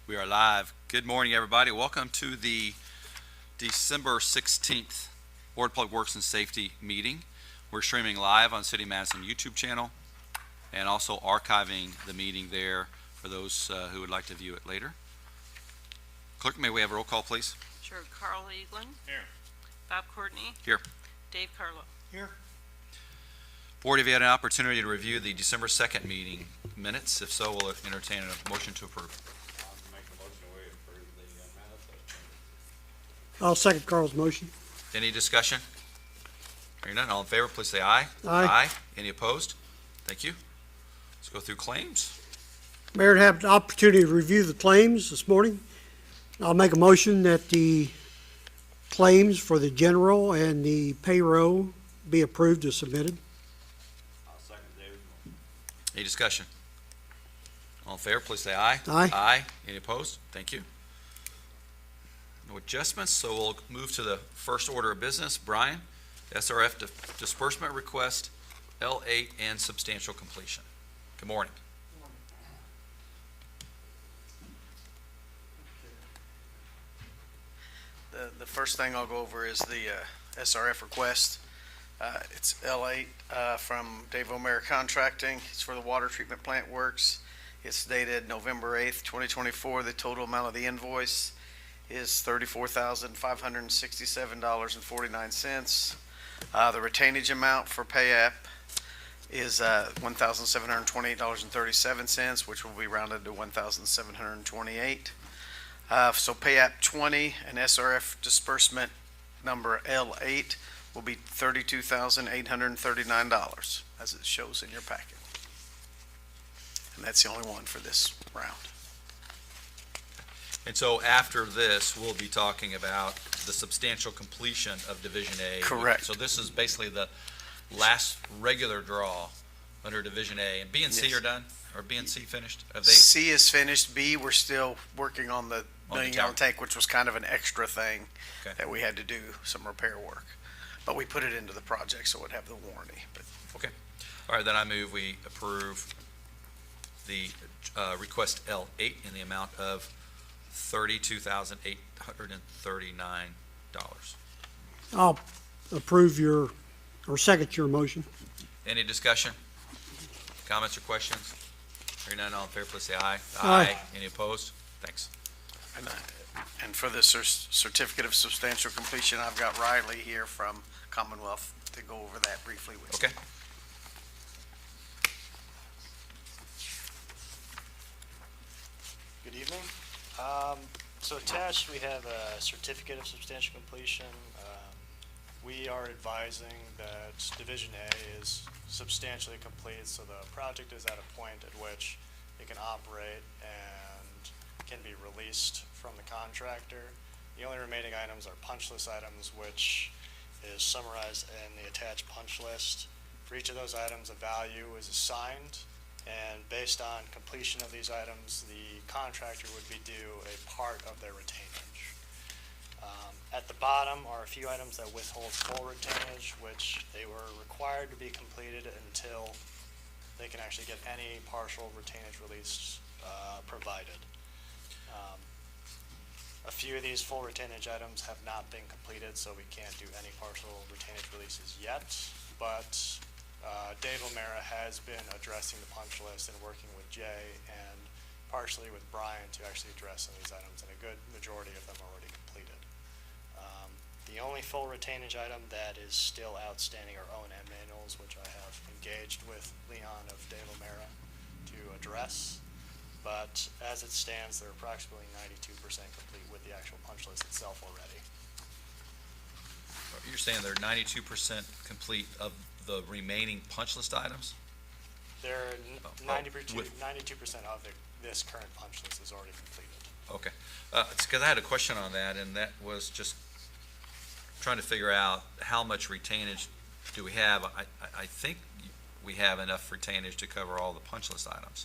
We are live. Good morning, everybody. Welcome to the December 16th Board of Public Works and Safety meeting. We're streaming live on City Madison YouTube channel and also archiving the meeting there for those who would like to view it later. Clerk, may we have a roll call, please? Sure. Carl Eaglin. Here. Bob Courtney. Here. Dave Carlo. Here. Board, have you had an opportunity to review the December 2nd meeting minutes? If so, we'll entertain a motion to approve. I'll make a motion we approve the minutes. I'll second Carl's motion. Any discussion? Hearing none, all in favor, please say aye. Aye. Any opposed? Thank you. Let's go through claims. Mayor, had the opportunity to review the claims this morning. I'll make a motion that the claims for the general and the payroll be approved as submitted. I'll second David's motion. Any discussion? All in favor, please say aye. Aye. Aye. Any opposed? Thank you. No adjustments, so we'll move to the first order of business. Brian, SRF disbursement request, L8 and substantial completion. Good morning. The first thing I'll go over is the SRF request. It's L8 from Dave O'Meara Contracting. It's for the water treatment plant works. It's dated November 8th, 2024. The total amount of the invoice is $34,567.49. The retainage amount for pay-app is $1,728.37, which will be rounded to $1,728. So pay-app 20 and SRF disbursement number L8 will be $32,839, as it shows in your packet. And that's the only one for this round. And so after this, we'll be talking about the substantial completion of Division A. Correct. So this is basically the last regular draw under Division A. And B and C Yes. are done? Or B and C finished? Have they? C is finished. B, we're still working on the On the million-gallon tower. tank, which was kind of an extra thing Okay. that we had to do some repair work. But we put it into the project so it would have the warranty. But Okay. All right, then I move we approve the request L8 in the amount of $32,839. I'll approve or second your motion. Any discussion? Comments or questions? Hearing none, all in favor, please say aye. Aye. Any opposed? Thanks. And for the certificate of substantial completion, I've got Riley here from Commonwealth to go over that briefly with you. Okay. Good evening. So attached, we have a certificate of substantial completion. We are advising that Division A is substantially complete, so the project is at a point at which it can operate and can be released from the contractor. The only remaining items are punch list items, which is summarized in the attached punch list. For each of those items, a value is assigned, and based on completion of these items, the contractor would be due a part of their retainage. At the bottom are a few items that withhold full retainage, which they were required to be completed until they can actually get any partial retainage release provided. A few of these full retainage items have not been completed, so we can't do any partial retainage releases yet, but Dave O'Meara has been addressing the punch list and working with Jay and partially with Brian to actually address some of these items, and a good majority of them are already completed. The only full retainage item that is still outstanding are O&M manuals, which I have engaged with Leon of Dave O'Meara to address. But as it stands, they're approximately 92% complete with the actual punch list itself already. You're saying they're 92% complete of the remaining punch list items? They're with- 92% of this current punch list is already completed. Okay. It's because I had a question on that, and that was just trying to figure out how much retainage do we have. I think we have enough retainage to cover all the punch list items.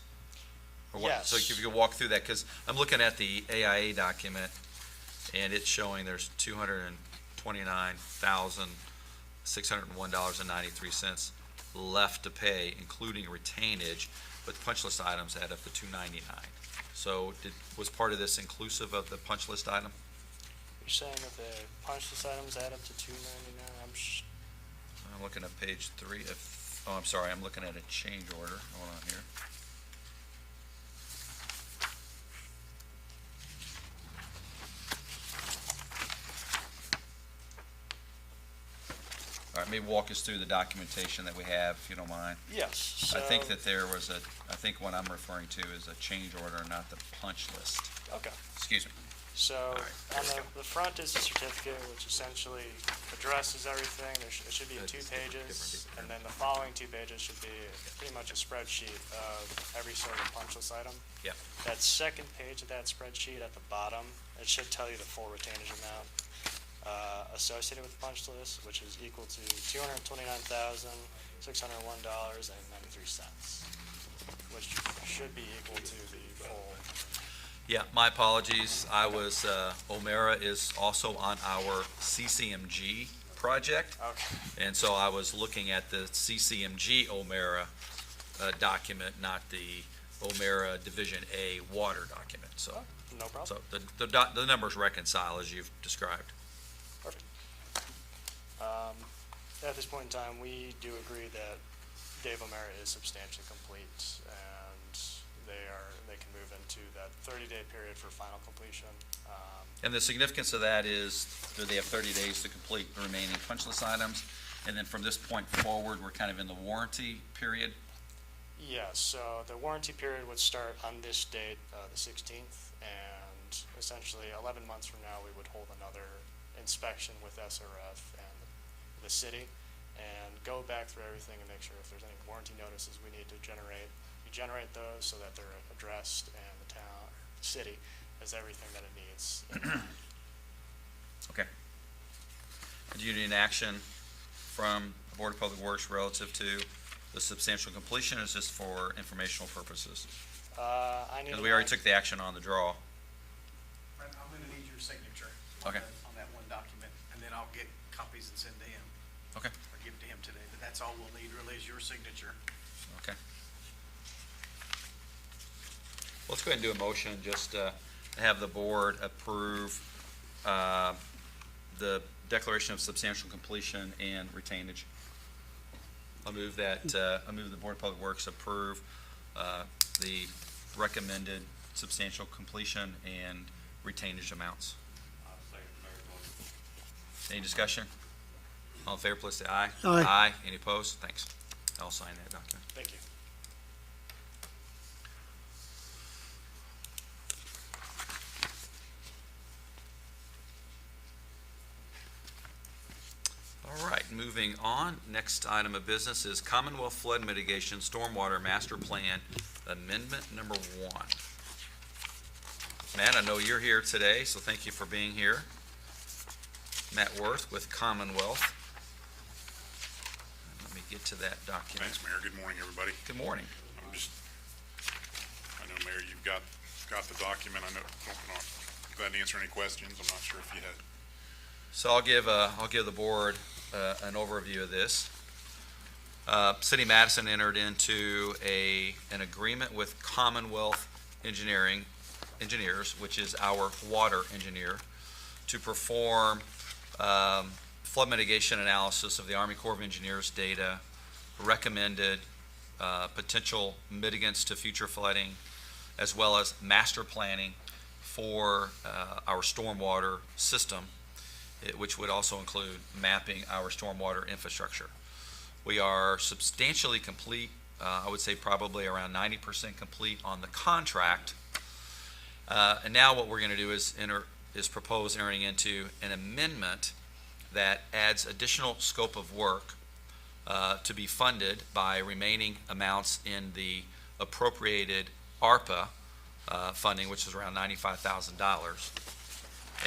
Or what- Yes. So if you could walk through that, because I'm looking at the AIA document, and it's showing there's $229,601.93 left to pay, including retainage, but the punch list items add up to $299. So was part of this inclusive of the punch list item? You're saying that the punch list items add up to $299? I'm looking at page 3. Oh, I'm sorry, I'm looking at a change order. Hold on here. All right, maybe walk us through the documentation that we have, if you don't mind. Yes. I think so- that there was I think what I'm referring to is a change order, not the punch list. Okay. Excuse me. So right. on the front is the certificate, which essentially addresses everything. It should be in 2 pages, and then the following 2 pages should be pretty much a spreadsheet of every sort of punch list item. Yep. That second page of that spreadsheet at the bottom, it should tell you the full retainage amount associated with the punch list, which is equal to $229,601.93, which should be equal to the full. Yeah, my apologies. O'Mara is also on our CCMG project, Okay. and so I was looking at the CCMG O'Mara document, not the O'Mara Division A water document. So, No problem. so the numbers reconcile as you've described. Perfect. At this point in time, we do agree that Dave O'Mara is substantially complete, and they can move into that 30-day period for final completion. And the significance of that is that they have 30 days to complete the remaining punch list items, and then from this point forward, we're kind of in the warranty period. Yes, so the warranty period would start on this date, the 16th, and essentially 11 months from now, we would hold another inspection with SRF and the city, and go back through everything and make sure if there's any warranty notices we need to generate, we generate those so that they're addressed, and the town, the city, has everything that it needs. Okay. Do you need an action from the Board of Public Works relative to the substantial completion, or is this for informational purposes? I need. Because we already took the action on the draw. I'm gonna need your signature. Okay. On that one document, and then I'll get copies and send to him. Okay. Or give to him today, but that's all we'll need really is your signature. Okay. Let's go ahead and do a motion, just to have the board approve the declaration of substantial completion and retainage. I move the Board of Public Works approve the recommended substantial completion and retainage amounts. I'll second the mayor's motion. Any discussion? All in favor, please say aye. Aye. Aye. Any opposed? Thanks. I'll sign that document. Thank you. All right, moving on. Next item of business is Commonwealth Flood Mitigation Stormwater Master Plan Amendment Number 1. Matt, I know you're here today, so thank you for being here. Matt Worth with Commonwealth. Let me get to that document. Thanks, Mayor. Good morning, everybody. Good morning. I know, Mayor, you've got the document. I know, glad to answer any questions. I'm not sure if you had. So I'll give the board an overview of this. City of Madison entered into an agreement with Commonwealth Engineers, which is our water engineer, to perform flood mitigation analysis of the Army Corps of Engineers data, recommended potential mitigants to future flooding, as well as master planning for our stormwater system, which would also include mapping our stormwater infrastructure. We are substantially complete, I would say probably around 90% complete on the contract. And now what we're going to do is propose entering into an amendment that adds additional scope of work to be funded by remaining amounts in the appropriated ARPA funding, which is around $95,000,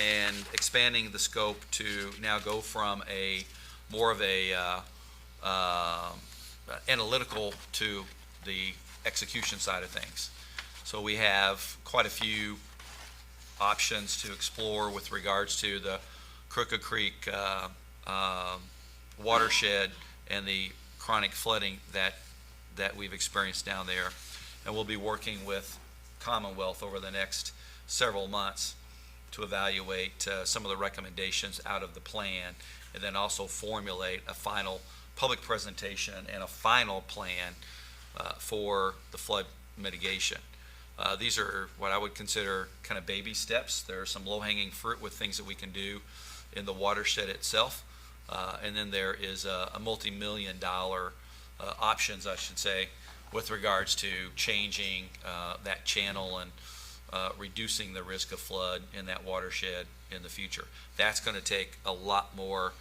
and expanding the scope to now go from more of a analytical to the execution side of things. So we have quite a few options to explore with regards to the Crooked Creek watershed and the chronic flooding that we've experienced down there. And we'll be working with Commonwealth over the next several months to evaluate some of the recommendations out of the plan, and then also formulate a final public presentation and a final plan for the flood mitigation. These are what I would consider kind of baby steps. There are some low-hanging fruit with things that we can do in the watershed itself. And then there is a multi-million dollar options, I should say, with regards to changing that channel and reducing the risk of flood in that watershed in the future. That's going to take a lot more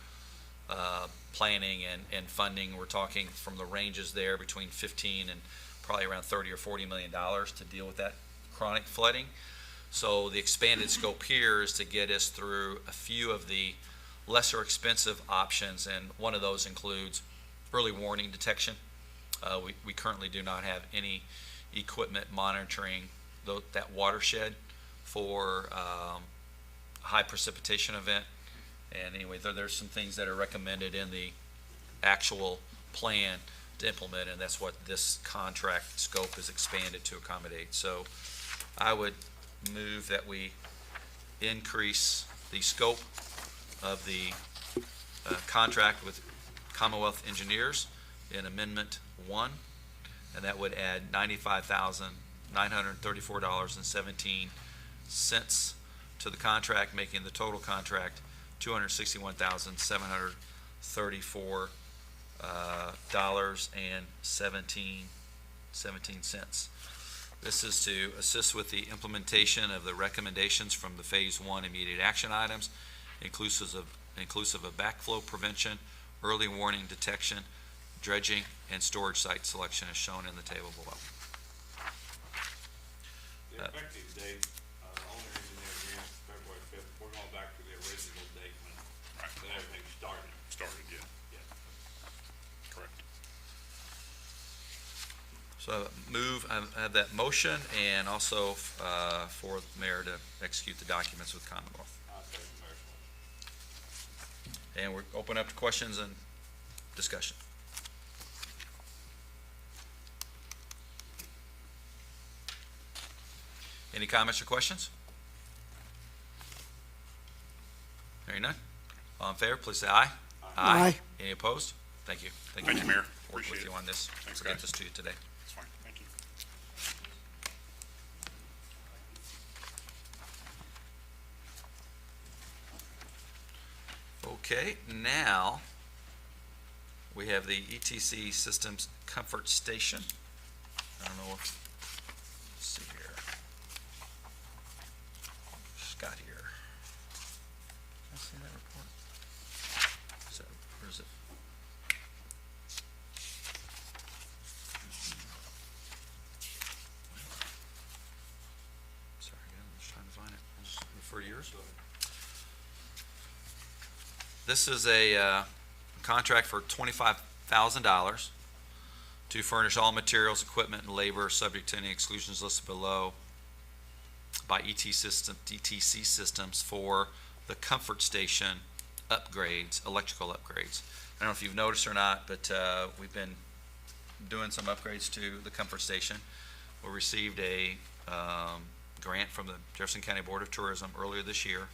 planning and funding. We're talking from the ranges there between 15 and probably around 30 or 40 million dollars to deal with that chronic flooding. So the expanded scope here is to get us through a few of the lesser expensive options, and one of those includes early warning detection. We currently do not have any equipment monitoring that watershed for high precipitation event. And anyway, there's some things that are recommended in the actual plan to implement, and that's what this contract scope is expanded to accommodate. So I would move that we increase the scope of the contract with Commonwealth Engineers in Amendment 1, and that would add $95,934.17 to the contract, making the total contract $261,734 $17.17. This is to assist with the implementation of the recommendations from the Phase 1 immediate action items, inclusive of backflow prevention, early warning detection, dredging, and storage site selection as shown in the table below. The effective date, owner engineer agreement, February 5th, we're going back to the original date when everything started. Started, yeah. Yeah. Correct. So I have that motion, and also for the mayor to execute the documents with Commonwealth. I'll take the mayor's motion. And we're open up to questions and discussion. Any comments or questions? Hearing none. All in favor, please say aye. Aye. Any opposed? Thank you. Thank you, Mayor. Work Appreciate with it. you on this. Thanks, We'll get guys. this to you today. That's fine. Thank you. Okay, now we have the ETC Systems Comfort Station. I don't know what, let's see here. Scott here. Can I see that report? Is that, where is it? Sorry, I'm just trying to find it. I'll just refer to yours. This is a contract for $25,000 to furnish all materials, equipment, and labor subject to any exclusions listed below by ETC Systems for the comfort station upgrades, electrical upgrades. I don't know if you've noticed or not, but we've been doing some upgrades to the comfort station. We received a grant from the Jefferson County Board of Tourism earlier this year.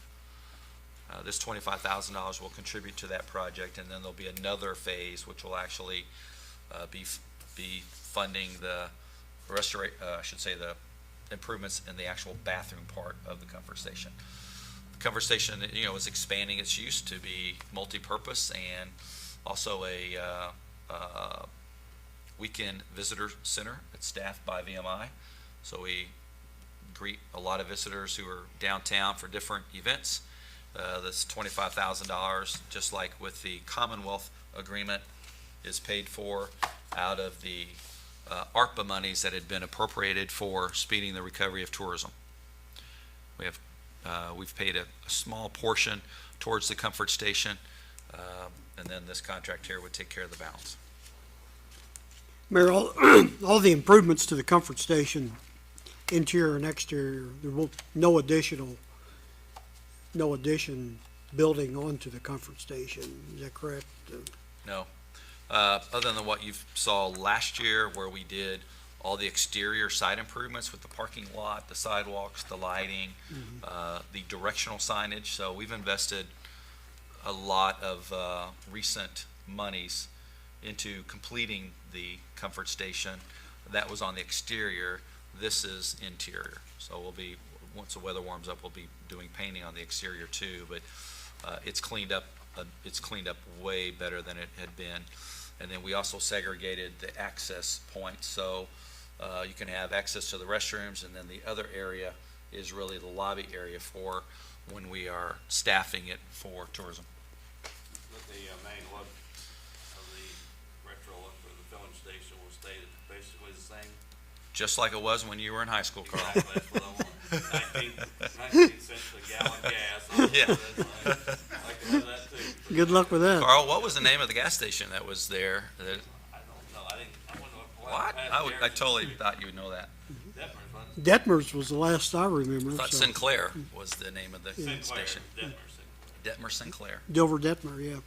This $25,000 will contribute to that project, and then there'll be another phase which will actually be funding the the improvements in the actual bathroom part of the comfort station. The comfort station, is expanding its use to be multi-purpose and also a weekend visitor center. It's staffed by VMI, so we greet a lot of visitors who are downtown for different events. This $25,000, just like with the Commonwealth agreement, is paid for out of the ARPA monies that had been appropriated for speeding the recovery of tourism. We've paid a small portion towards the comfort station, and then this contract here would take care of the balance. Mayor, all the improvements to the comfort station, interior and exterior, there will no addition building onto the comfort station. Is that correct? No, Other than what you saw last year where we did all the exterior site improvements with the parking lot, the sidewalks, the lighting, the directional signage. So we've invested a lot of recent monies into completing the comfort station. That was on the exterior. This is interior. So we'll be, once the weather warms up, we'll be doing painting on the exterior too. But it's cleaned up way better than it had been. And then we also segregated the access points, so you can have access to the restrooms, and then the other area is really the lobby area for when we are staffing it for tourism. But the main look of the retro look for the filling station will stay basically the same. Just like it was when you were in high school, Carl. Exactly, that's what I want. 19 cents a gallon gas. Yeah. I like to have that too. Good luck with that. Carl, what was the name of the gas station that was there? I don't know, I wouldn't know. What? I totally thought you would know that. Detmers, wasn't Detmers was the last I I remember. thought so- Sinclair was the name of the it? Sinclair, station. Detmer, Sinclair. Detmer Sinclair. Dover Detmer, yeah.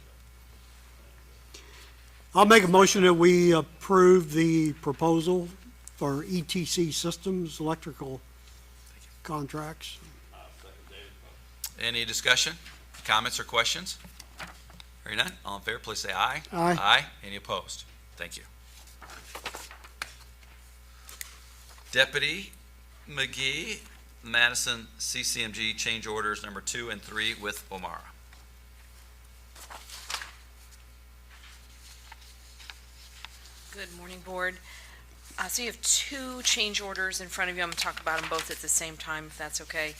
I'll make a motion that we approve the proposal for ETC Systems electrical contracts. Second David. Any discussion, comments, or questions? Hearing none, all in favor, please say aye. Aye. Aye. Any opposed? Thank you. Deputy McGee, Madison CCMG change orders number 2 and 3 with Omara. Good morning, Board. So you have 2 change orders in front of you. I'm going to talk about them both at the same time, if that's okay.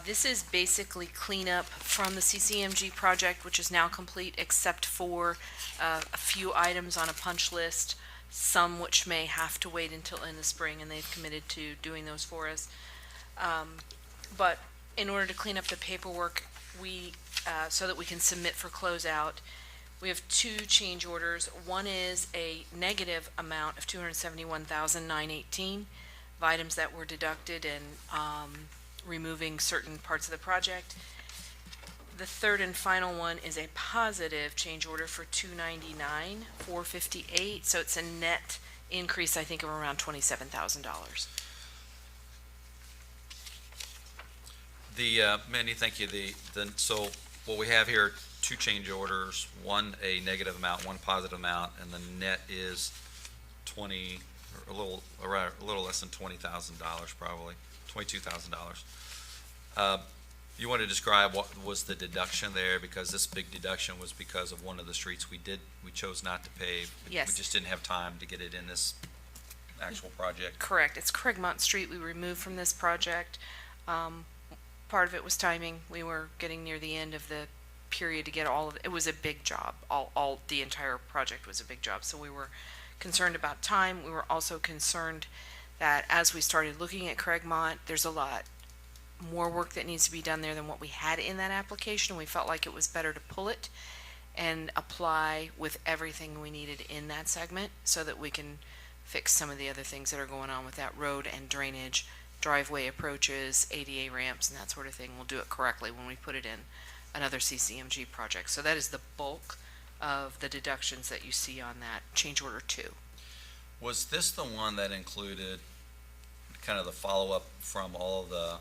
This is basically cleanup from the CCMG project, which is now complete, except for a few items on a punch list, some which may have to wait until in the spring, and they've committed to doing those for us. But in order to clean up the paperwork, so that we can submit for closeout, we have 2 change orders. One is a negative amount of $271,918 of items that were deducted and removing certain parts of the project. The third and final one is a positive change order for $299,458. So it's a net increase, I think, of around $27,000. Mandy, thank you. So what we have here, 2 change orders, one a negative amount, one positive amount, and the net is a little less than $20,000, probably $22,000. You want to describe what was the deduction there, because this big deduction was because of one of the streets we chose not to pave. Yes. We just didn't have time to get it in this actual project. Correct. It's Craigmont Street we removed from this project. Part of it was timing. We were getting near the end of the period to get all of it. It was a big job. The entire project was a big job. So we were concerned about time. We were also concerned that as we started looking at Craigmont, there's a lot more work that needs to be done there than what we had in that application. We felt like it was better to pull it and apply with everything we needed in that segment so that we can fix some of the other things that are going on with that road and drainage, driveway approaches, ADA ramps, and that sort of thing. We'll do it correctly when we put it in another CCMG project. So that is the bulk of the deductions that you see on that change order 2. Was this the one that included kind of the follow-up from all of the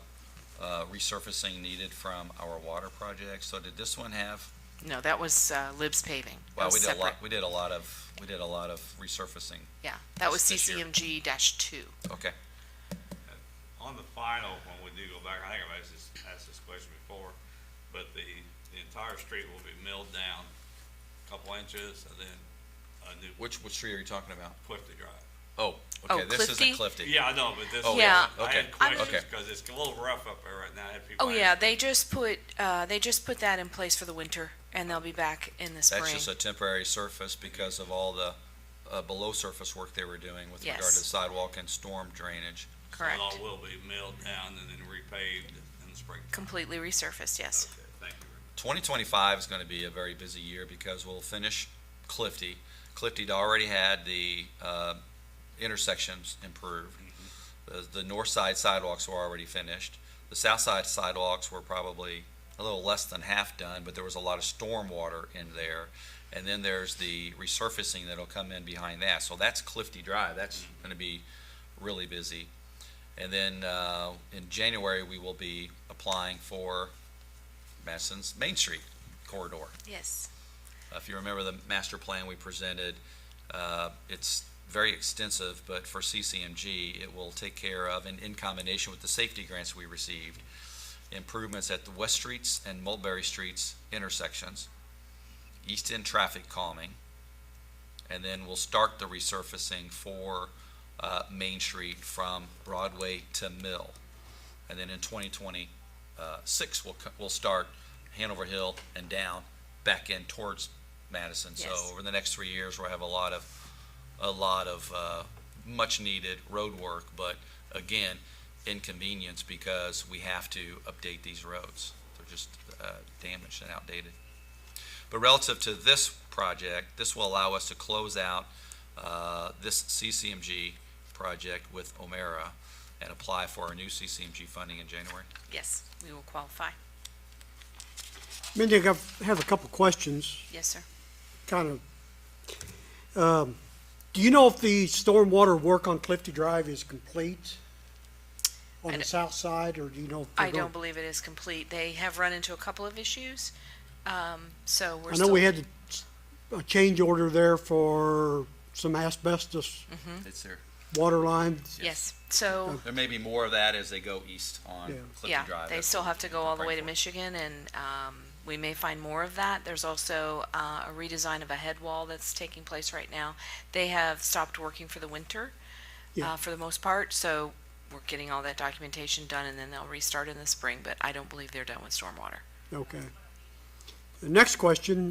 resurfacing needed from our water project? So did this one have? No, that was Libs paving. That Well, was we did a lot. separate. We did a lot of resurfacing. Yeah, that was this year. CCMG-2. Okay. On the final, when we do go back, I think I've asked this question before, but the entire street will be milled down a couple inches and then a new Which street are you talking about? Clifty Drive. Oh, Oh, okay. This Clifty? isn't Clifty. Yeah, I know, but this. Oh, Yeah. I okay. had questions Okay. because it's a little rough up there right now. I had people Oh, yeah, ask me. they just put that in place for the winter, and they'll be back in the spring. That's just a temporary surface because of all the below surface work they were doing with regard to Yes. the sidewalk and storm drainage. Correct. So it all will be milled down and then repaved in the spring. Completely resurfaced, yes. Okay, thank you very much. 2025 is going to be a very busy year because we'll finish Clifty. Clifty already had the intersections improved. The north side sidewalks were already finished. The south side sidewalks were probably a little less than half done, but there was a lot of storm water in there. And then there's the resurfacing that'll come in behind that. So that's Clifty Drive. That's gonna be really busy. And then, in January, we will be applying for Madison's Main Street corridor. Yes. If you remember the master plan we presented, it's very extensive, but for CCMG, it will take care of, and in combination with the safety grants we received, improvements at the West Streets and Mulberry Streets intersections, east end traffic calming, and then we'll start the resurfacing for Main Street from Broadway to Mill. And then in 2026, we'll start Hanover Hill and down, back in towards Madison. Yes. So over the next 3 years, we'll have a lot of much-needed road work, but again, inconvenience because we have to update these roads. They're just damaged and outdated. But relative to this project, this will allow us to close out this CCMG project with Omera and apply for our new CCMG funding in January. Yes, we will qualify. Mindy, I have a couple questions, Yes, sir. kind of. Do you know if the stormwater work on Clifty Drive is complete on I the d- south side, or do you know? if I they're don't believe it is complete. They have run into a couple of issues, so we're I still. know we had a change order there for some asbestos It's there. water lines. Yes, so, There may be more of that as they go east on Yeah. Clifty yeah, Drive. they That's still what have to go we're all the way to praying for. Michigan, and we may find more of that. There's also a redesign of a head wall that's taking place right now. They have stopped working for the winter, Yeah. for the most part, so we're getting all that documentation done, and then they'll restart in the spring, but I don't believe they're done with stormwater. Okay. The next question,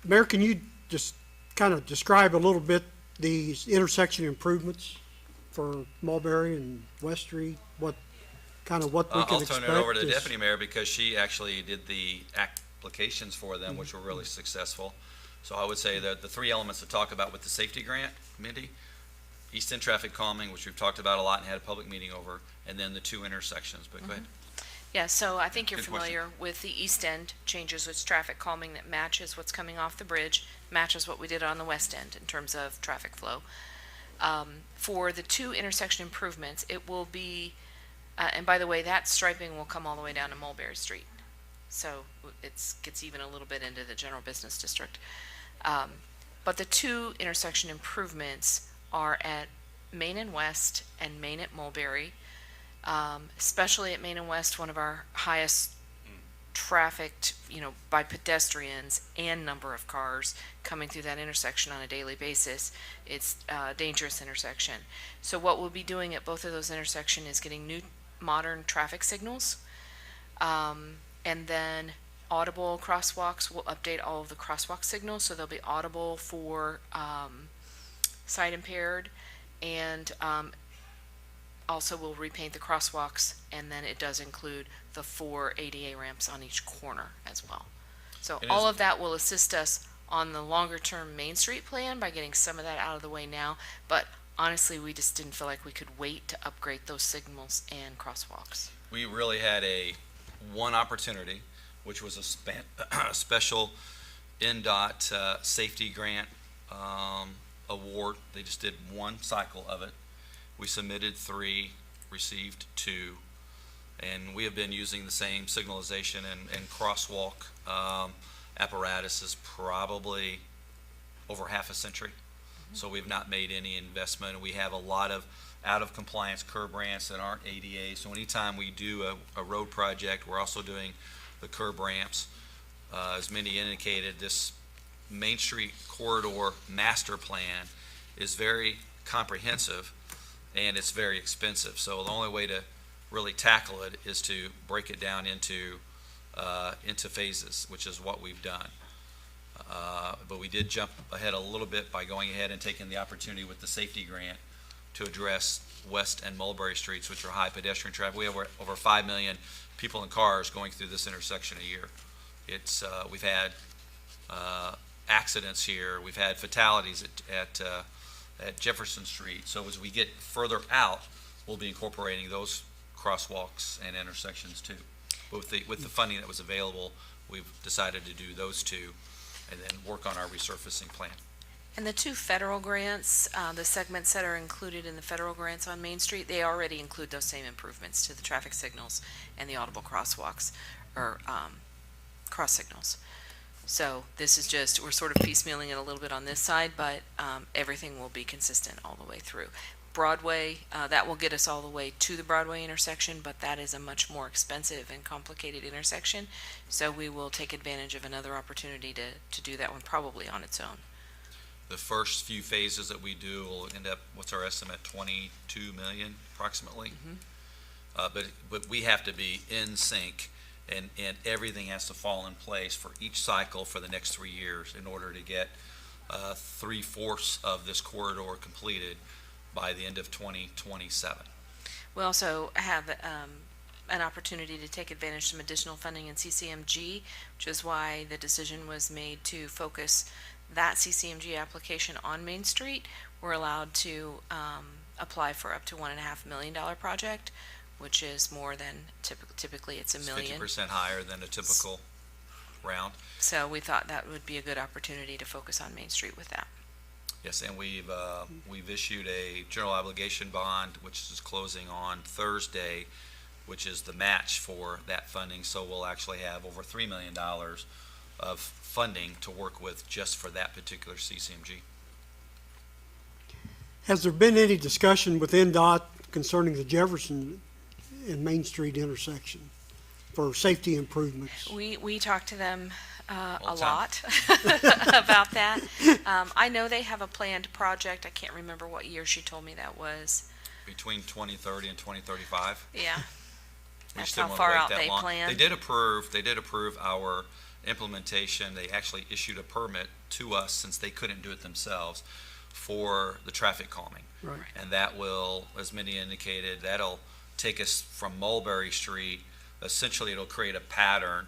Mayor, can you just kind of describe a little bit these intersection improvements for Mulberry and West Street? What we can I'll expect? turn it over to the is- deputy mayor because she actually did the applications for them, which were really successful. So I would say that the three elements to talk about with the safety grant, Mindy, east end traffic calming, which we've talked about a lot and had a public meeting over, and then the two intersections, but go ahead. Yeah, so I think you're Good question. familiar with the east end changes, with traffic calming that matches what's coming off the bridge, matches what we did on the west end in terms of traffic flow. For the two intersection improvements, it will be, and by the way, that striping will come all the way down to Mulberry Street. So gets even a little bit into the general business district. But the two intersection improvements are at Main and West and Main at Mulberry. Especially at Main and West, one of our highest trafficked, by pedestrians and number of cars coming through that intersection on a daily basis. It's a dangerous intersection. So what we'll be doing at both of those intersections is getting new modern traffic signals. And then audible crosswalks, will update all of the crosswalk signals, so they'll be audible for sight impaired, and also we'll repaint the crosswalks, and then it does include the 4 ADA ramps on each corner as well. So It all is- of that will assist us on the longer-term Main Street plan by getting some of that out of the way now, but honestly, we just didn't feel like we could wait to upgrade those signals and crosswalks. We really had one opportunity, which was a special NDOT safety grant award. They just did one cycle of it. We submitted 3, received 2, and we have been using the same signalization and crosswalk apparatuses probably over half a century. So we've not made any investment. We have a lot of out-of-compliance curb ramps that aren't ADA. So anytime we do a road project, we're also doing the curb ramps. As Mindy indicated, this Main Street corridor master plan is very comprehensive, and it's very expensive. So the only way to really tackle it is to break it down into phases, which is what we've done. But we did jump ahead a little bit by going ahead and taking the opportunity with the safety grant to address West and Mulberry Streets, which are high pedestrian traffic. We have over 5 million people in cars going through this intersection a year. We've had accidents here. We've had fatalities at Jefferson Street. So as we get further out, we'll be incorporating those crosswalks and intersections too. But with the funding that was available, we've decided to do those two. and then work on our resurfacing plan. And the two federal grants, the segments that are included in the federal grants on Main Street, they already include those same improvements to the traffic signals and the audible crosswalks, or cross signals. So this is just, we're sort of piecemealing it a little bit on this side, but everything will be consistent all the way through. Broadway, that will get us all the way to the Broadway intersection, but that is a much more expensive and complicated intersection. So we will take advantage of another opportunity to do that one probably on its own. The first few phases that we do will end up, what's our estimate, 22 million approximately? But we have to be in sync, and everything has to fall in place for each cycle for the next 3 years in order to get 3/4 of this corridor completed by the end of 2027. We also have an opportunity to take advantage of some additional funding in CCMG, which is why the decision was made to focus that CCMG application on Main Street. We're allowed to apply for up to $1.5 million project, which is more than typically it's $1 million. 50% higher than a typical round. So we thought that would be a good opportunity to focus on Main Street with that. Yes, and we've issued a general obligation bond, which is closing on Thursday, which is the match for that funding. So we'll actually have over $3 million of funding to work with just for that particular CCMG. Has there been any discussion with NDOT concerning the Jefferson and Main Street intersection for safety improvements? We talked to them a All the lot about that. I know they have a planned project. I can't remember what year she told me that was. Between 2030 and 2035. Yeah. We That's just didn't how wanna far wait out that they long. plan. They did approve our implementation. They actually issued a permit to us, since they couldn't do it themselves, for the traffic calming. Right. And that will, as Minnie indicated, that'll take us from Mulberry Street. Essentially, it'll create a pattern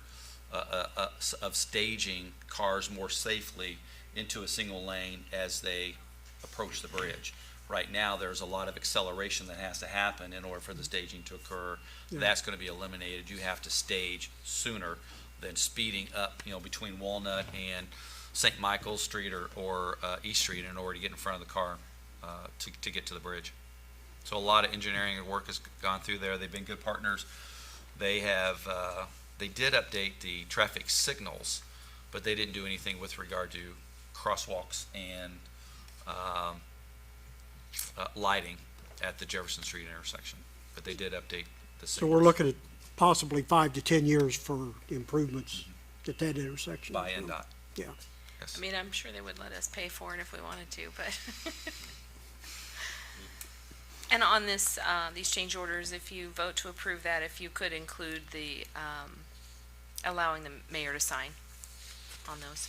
of staging cars more safely into a single lane as they approach the bridge. Right now, there's a lot of acceleration that has to happen in order for the staging to occur. Yeah. That's going to be eliminated. You have to stage sooner than speeding up, between Walnut and St. Michael's Street or East Street in order to get in front of the car to get to the bridge. So a lot of engineering work has gone through there. They've been good partners. They have, they did update the traffic signals, but they didn't do anything with regard to crosswalks and lighting at the Jefferson Street intersection. But they did update the signals. So we're looking at possibly 5 to 10 years for improvements at that intersection. By NDOT. Yeah. Yes. I mean, I'm sure they would let us pay for it if we wanted to, but. And on this, these change orders, if you vote to approve that, if you could include the, allowing the mayor to sign on those.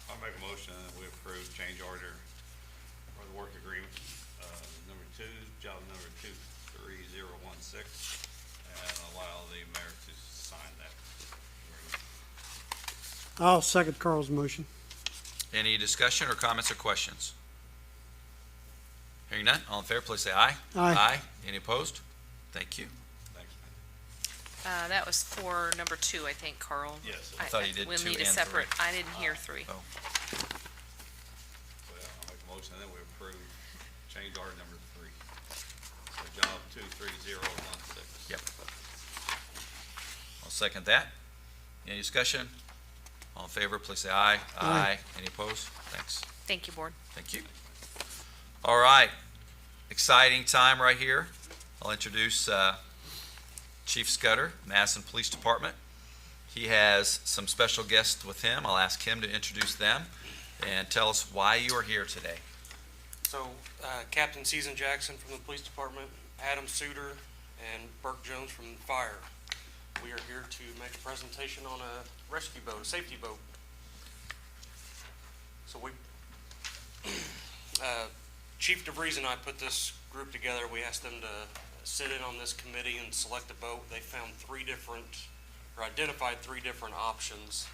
I'll make a motion that we approve change order for the work agreement, number 2, job number 23016, and allow the mayor to sign that agreement. I'll second Carl's motion. Any discussion or comments or questions? Hearing none, all in favor, please say aye. Aye. Any opposed? Thank you. Thanks, man. That was for number 2, I think, Carl. Yes. I thought you did We'll 2 need a and separate, 3. I didn't hear 3. Oh. So I'll make a motion that we approve change order number 3. So job 23016. Yep. I'll second that. Any discussion? All in favor, please say aye. Aye. Any opposed? Thanks. Thank you, board. Thank you. All right. Exciting time right here. I'll introduce Chief Scudder, Madison Police Department. He has some special guests with him. I'll ask him to introduce them and tell us why you are here today. So, Captain Season Jackson from the police department, Adam Suter, and Burke Jones from fire. We are here to make a presentation on a rescue boat, a safety boat. So Chief DeVries and I put this group together. We asked them to sit in on this committee and select a boat. They found identified three different options.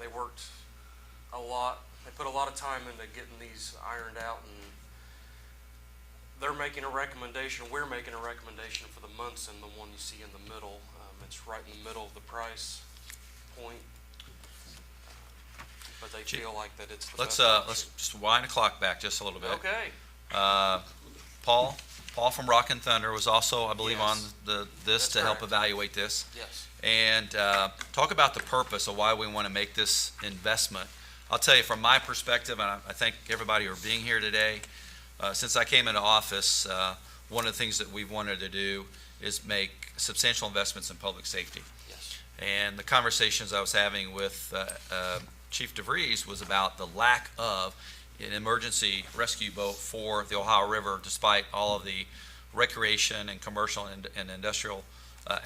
They worked a lot. They put a lot of time into getting these ironed out, and they're making a recommendation. We're making a recommendation for the Munson, the one you see in the middle. It's right in the middle of the price point. but they Gee, feel like that it's the Let's, best option. let's just wind the clock back just a little bit. Okay, Paul from Rock and Thunder was also, I believe, on Yes. this That's to help correct. evaluate this. yes. And talk about the purpose of why we want to make this investment. I'll tell you, from my perspective, and I thank everybody for being here today, since I came into office, one of the things that we've wanted to do is make substantial investments in public safety. Yes. And the conversations I was having with Chief DeVries was about the lack of an emergency rescue boat for the Ohio River, despite all of the recreation and commercial and industrial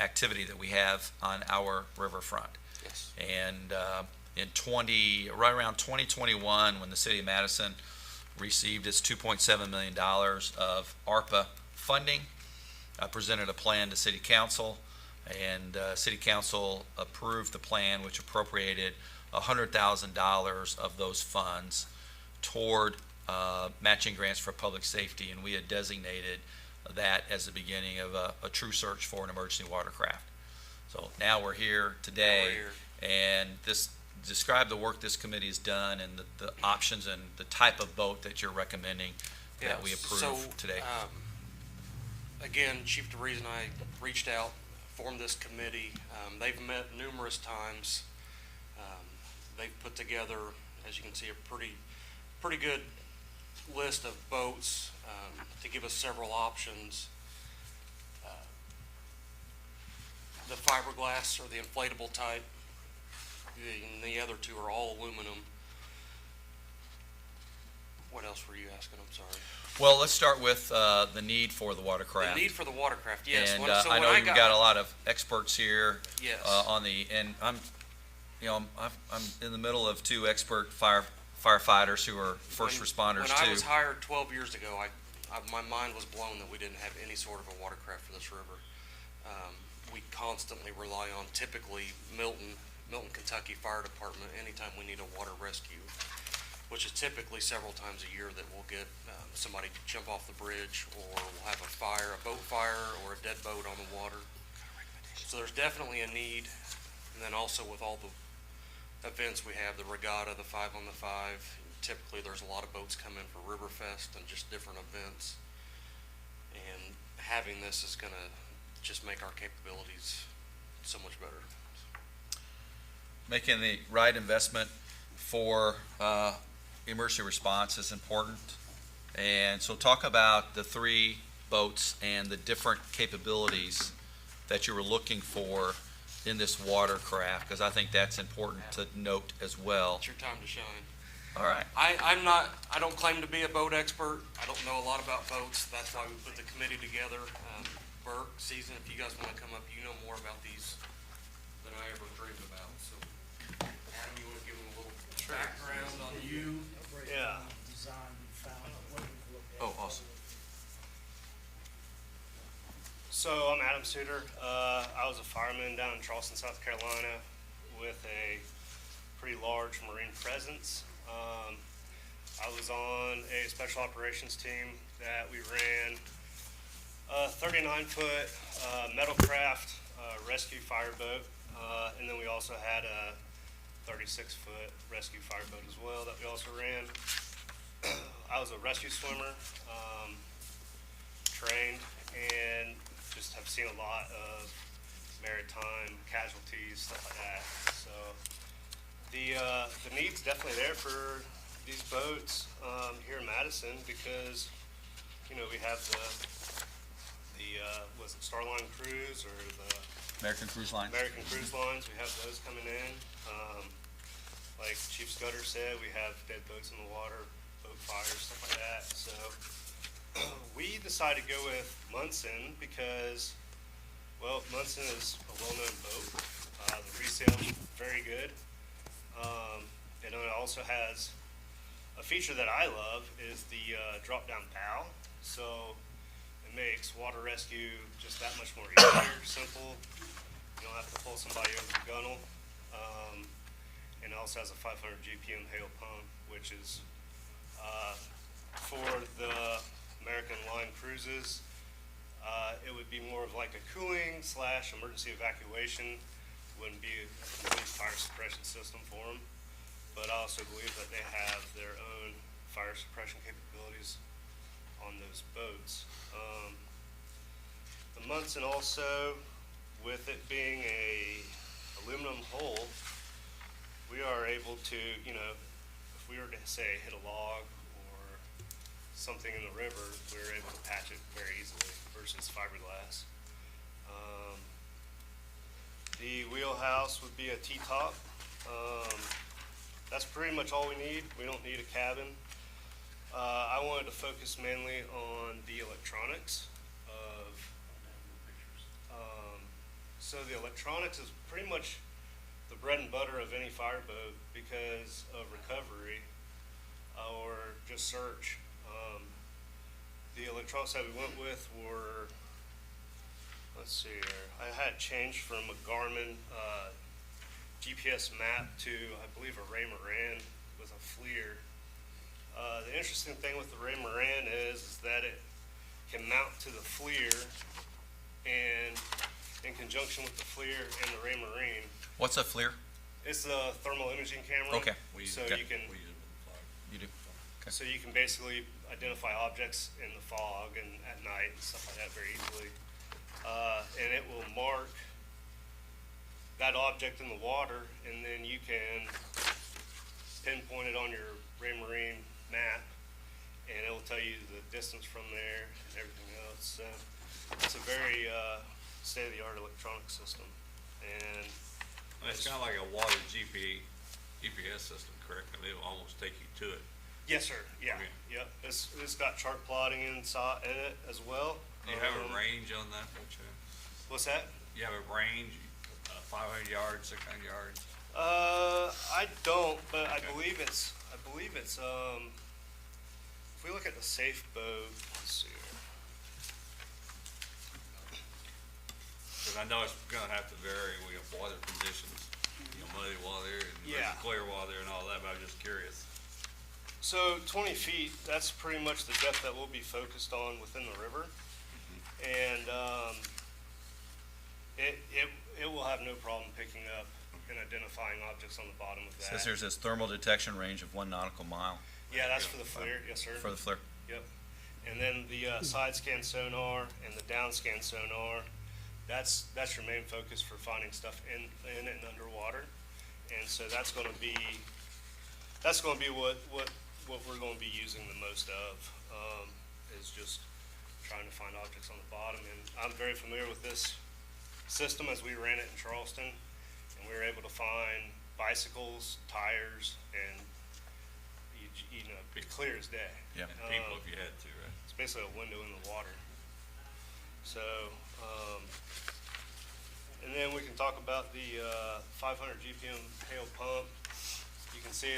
activity that we have on our riverfront. Yes. And right around 2021, when the city of Madison received its $2.7 million of ARPA funding, I presented a plan to city council, and city council approved the plan, which appropriated $100,000 of those funds toward matching grants for public safety, and we had designated that as the beginning of a true search for an emergency watercraft. So now we're here today, and describe the work this committee has done and the options and the type of boat that you're recommending that we approve today. Again, Chief DeVries and I reached out, formed this committee. They've met numerous times. They've put together, as you can see, a pretty good list of boats to give us several options. The fiberglass or the inflatable type, and the other two are all aluminum. What else were you asking? I'm sorry. Well, let's start with the need for the watercraft. The need for the watercraft, yes. And So I when know you've got a lot of experts here Yes. and I'm in the middle of two expert firefighters who are first responders When I too. was hired 12 years ago, my mind was blown that we didn't have any sort of a watercraft for this river. We constantly rely on typically Milton, Kentucky Fire Department anytime we need a water rescue, which is typically several times a year that we'll get somebody to jump off the bridge, or we'll have a boat fire, or a dead boat on the water. So there's definitely a need. And then also with all the events we have, the regatta, the 5 on the 5, typically there's a lot of boats come in for Riverfest and just different events. And having this is gonna just make our capabilities so much better. Making the right investment for emergency response is important. And so talk about the 3 boats and the different capabilities that you were looking for in this watercraft, because I think that's important to note as well. It's your time to shine. All right. I don't claim to be a boat expert. I don't know a lot about boats. That's why we put the committee together. Burke, Season, if you guys want to come up, you know more about these than I ever dreamed about. So, Adam, you want to give them a little background on you? Yeah. Oh, awesome. So I'm Adam Suter. I was a fireman down in Charleston, South Carolina, with a pretty large Marine presence. I was on a special operations team that we ran a 39-foot metalcraft rescue fireboat, and then we also had a 36-foot rescue fireboat as well that we also ran. I was a rescue swimmer, trained, and just have seen a lot of maritime casualties, stuff like that. So the need's definitely there for these boats here in Madison, because we have the was it Starline Cruise or the American Cruise Line. American Cruise Lines? We have those coming in. Like Chief Scudder said, we have dead boats in the water, boat fires, stuff like that. So we decided to go with Munson because, well, Munson is a well-known boat. The resale is very good. And it also has a feature that I love is the drop-down bow. So it makes water rescue just that much more easier, simple. You don't have to pull somebody over the gunnel. And it also has a 500 GPM hail pump, which is for the American line cruises. It would be more of like a cooling / emergency evacuation. It wouldn't be a complete fire suppression system for them. but I also believe that they have their own fire suppression capabilities on those boats. The Munson also, with it being a aluminum hull, we are able to, you know, if we were to say hit a log or something in the river, we're able to patch it very easily versus fiberglass. The wheelhouse would be a T-top. That's pretty much all we need. We don't need a cabin. I wanted to focus mainly on the electronics of, so the electronics is pretty much the bread and butter of any fireboat because of recovery or just search. The electronics that we went with were, let's see here, I had changed from a Garmin GPS map to, I believe, a Ray Moran with a FLIR. The interesting thing with the Ray Moran is that it can mount to the FLIR, and in conjunction with the FLIR and the Ray Marine, What's a FLIR? it's a thermal imaging camera. Okay. So Okay. you can, We use it with the flag. You do? Okay. so you can basically identify objects in the fog and at night and stuff like that very easily. And it will mark that object in the water, and then you can pinpoint it on your Ray Marine map, and it will tell you the distance from there and everything else. So it's a very state-of-the-art electronic system. And It's kind of like a water GPS system, correct? I mean, it'll almost take you to it. yes, sir. Yeah. Okay. Yep. It's got chart plotting inside in it as well. Do you have a range on that, don't you? What's that? You have a range, 500 yards, 600 yards? I don't, but I Okay. believe it's, if we look at the safe boat, let's see here. Because I know it's gonna have to vary with water conditions, you know, muddy water and Yeah. clear water and all that, but I'm just curious. So 20 feet, that's pretty much the depth that we'll be focused on within the river. And, it will have no problem picking up and identifying objects on the bottom of Says that. there's this thermal detection range of 1 nautical mile Yeah, that's for the FLIR, yes, sir. for the FLIR. Yep. And then the side scan sonar and the down scan sonar, that's your main focus for finding stuff in and underwater. And so that's gonna be what we're gonna be using the most of, is just trying to find objects on the bottom. And I'm very familiar with this system as we ran it in Charleston, and we were able to find bicycles, tires, and you know, clear as day. Yeah. And people if you had to, right? It's basically a window in the water. So, and then we can talk about the 500 GPM hail pump. You can see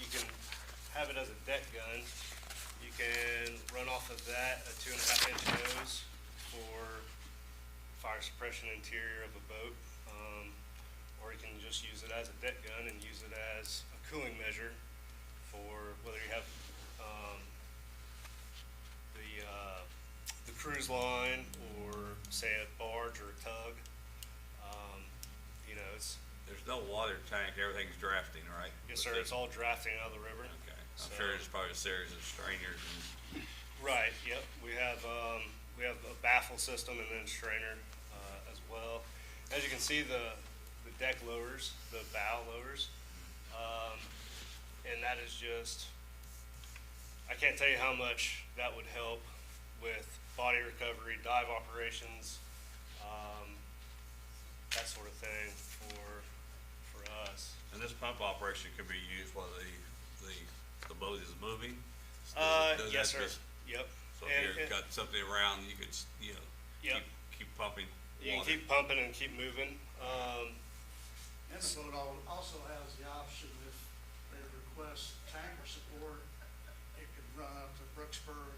you can have it as a deck gun. You can run off of that a 2.5-inch hose for fire suppression interior of a boat. Or you can just use it as a deck gun and use it as a cooling measure for whether you have the cruise line or say a barge or a tug. You know, There's no water tank, everything's drafting, right? yes, sir, it's all drafting out of the river. Okay, I'm So- sure there's probably a series of strainers and, Right, yep, we have a baffle system and then strainer, as well. As you can see, the deck lowers, the bow lowers, and that is just, I can't tell you how much that would help with body recovery, dive operations, that sort of thing for us. and this pump operation can be used while the boat is moving? Does Yes, that sir, just- yep. So And if you've got something around, you could, you know, Yep. keep pumping You can water. keep pumping and keep moving. And the boat also has the option if they request tanker support, it could run up to Brooksburg,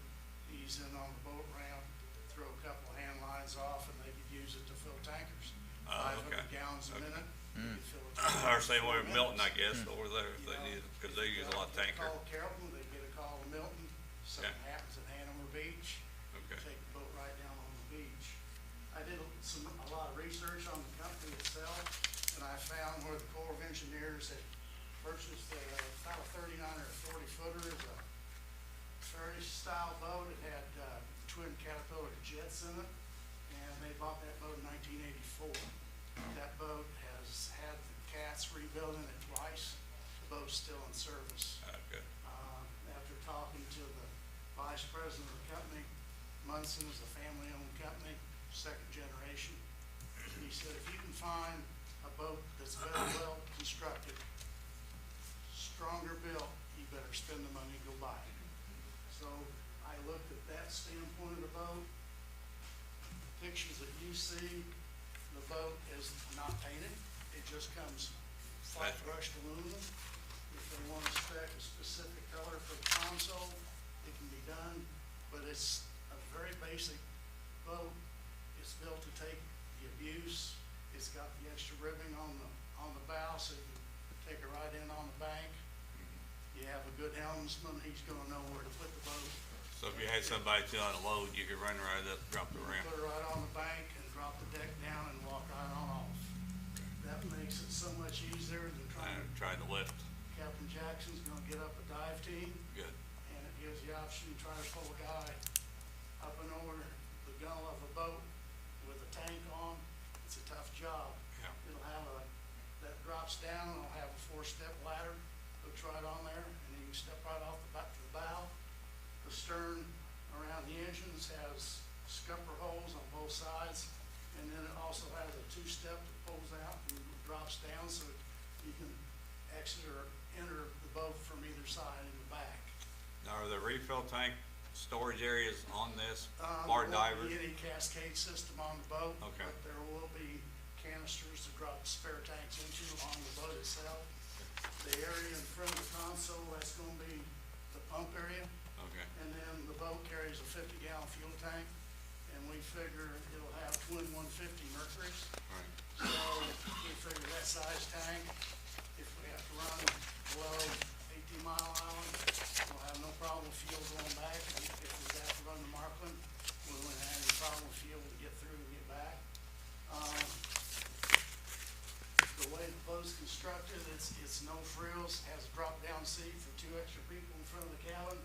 ease in on the boat ramp, throw a couple of hand lines off, and they could use it to fill tankers. Oh, okay. 500 gallons a Okay. minute. you could fill it Or same way with 4 Milton, I minutes. guess, over there if You they know, need it, because they use a lot of tanker. Call Carrollton, they get a call to Milton, something happens at Hanover Beach, Okay. take the boat right down on the beach. I did a lot of research on the company itself, and I found where the Corps of Engineers had purchased style boat. It had, twin Caterpillar jets in it, and they bought that boat in 1984. That boat has had the cats rebuilt in it twice. The boat's still in service. Good. After talking to the vice president of the company, Munson is a family-owned company, second generation. He said, if you can find a boat that's very well constructed, stronger built, you better spend the money and go buy it. So I looked at that standpoint of the boat. Pictures that you see, the boat is not painted. It just comes flat brushed aluminum. If they want to spec a specific color for the console, it can be done, but it's a very basic boat. It's built to take the abuse. It's got the extra ribbing on the bow, so you can take it right in on the bank. You have a good helmsman, he's gonna know where to put the boat. So if you had somebody to unload, you could run right up, drop the ramp. Put it right on the bank and drop the deck down and walk right on off. That makes it so much easier than I tried to lift. Captain Jackson's gonna get up a dive team, Good. and it gives the option to try to pull a guy up and over the gunnel of a boat with a tank on. It's a tough job. Yeah. It'll have that drops down, it'll have a 4-step ladder, hooks right on there, and you can step right off the back to the bow. The stern around the engines has scupper holes on both sides, and then it also has a 2-step that pulls out and drops down so you can exit or enter the boat from either side in the back. Now, are the refill tank storage areas on this There for won't divers? be any cascade system on the boat. Okay. But there will be canisters to drop spare tanks into on the boat itself. The area in front of the console, that's gonna be the pump area. Okay. And then the boat carries a 50-gallon fuel tank, and we figure it'll have twin 150 Mercuries. All right. So we figure that size tank, if we have to run below 18 Mile Island, we'll have no problem with fuel going back. And if we have to run to Markland, we won't have any problem with fuel to get through and get back. The way the boat's constructed, it's no frills, has a drop-down seat for 2 extra people in front of the cabin,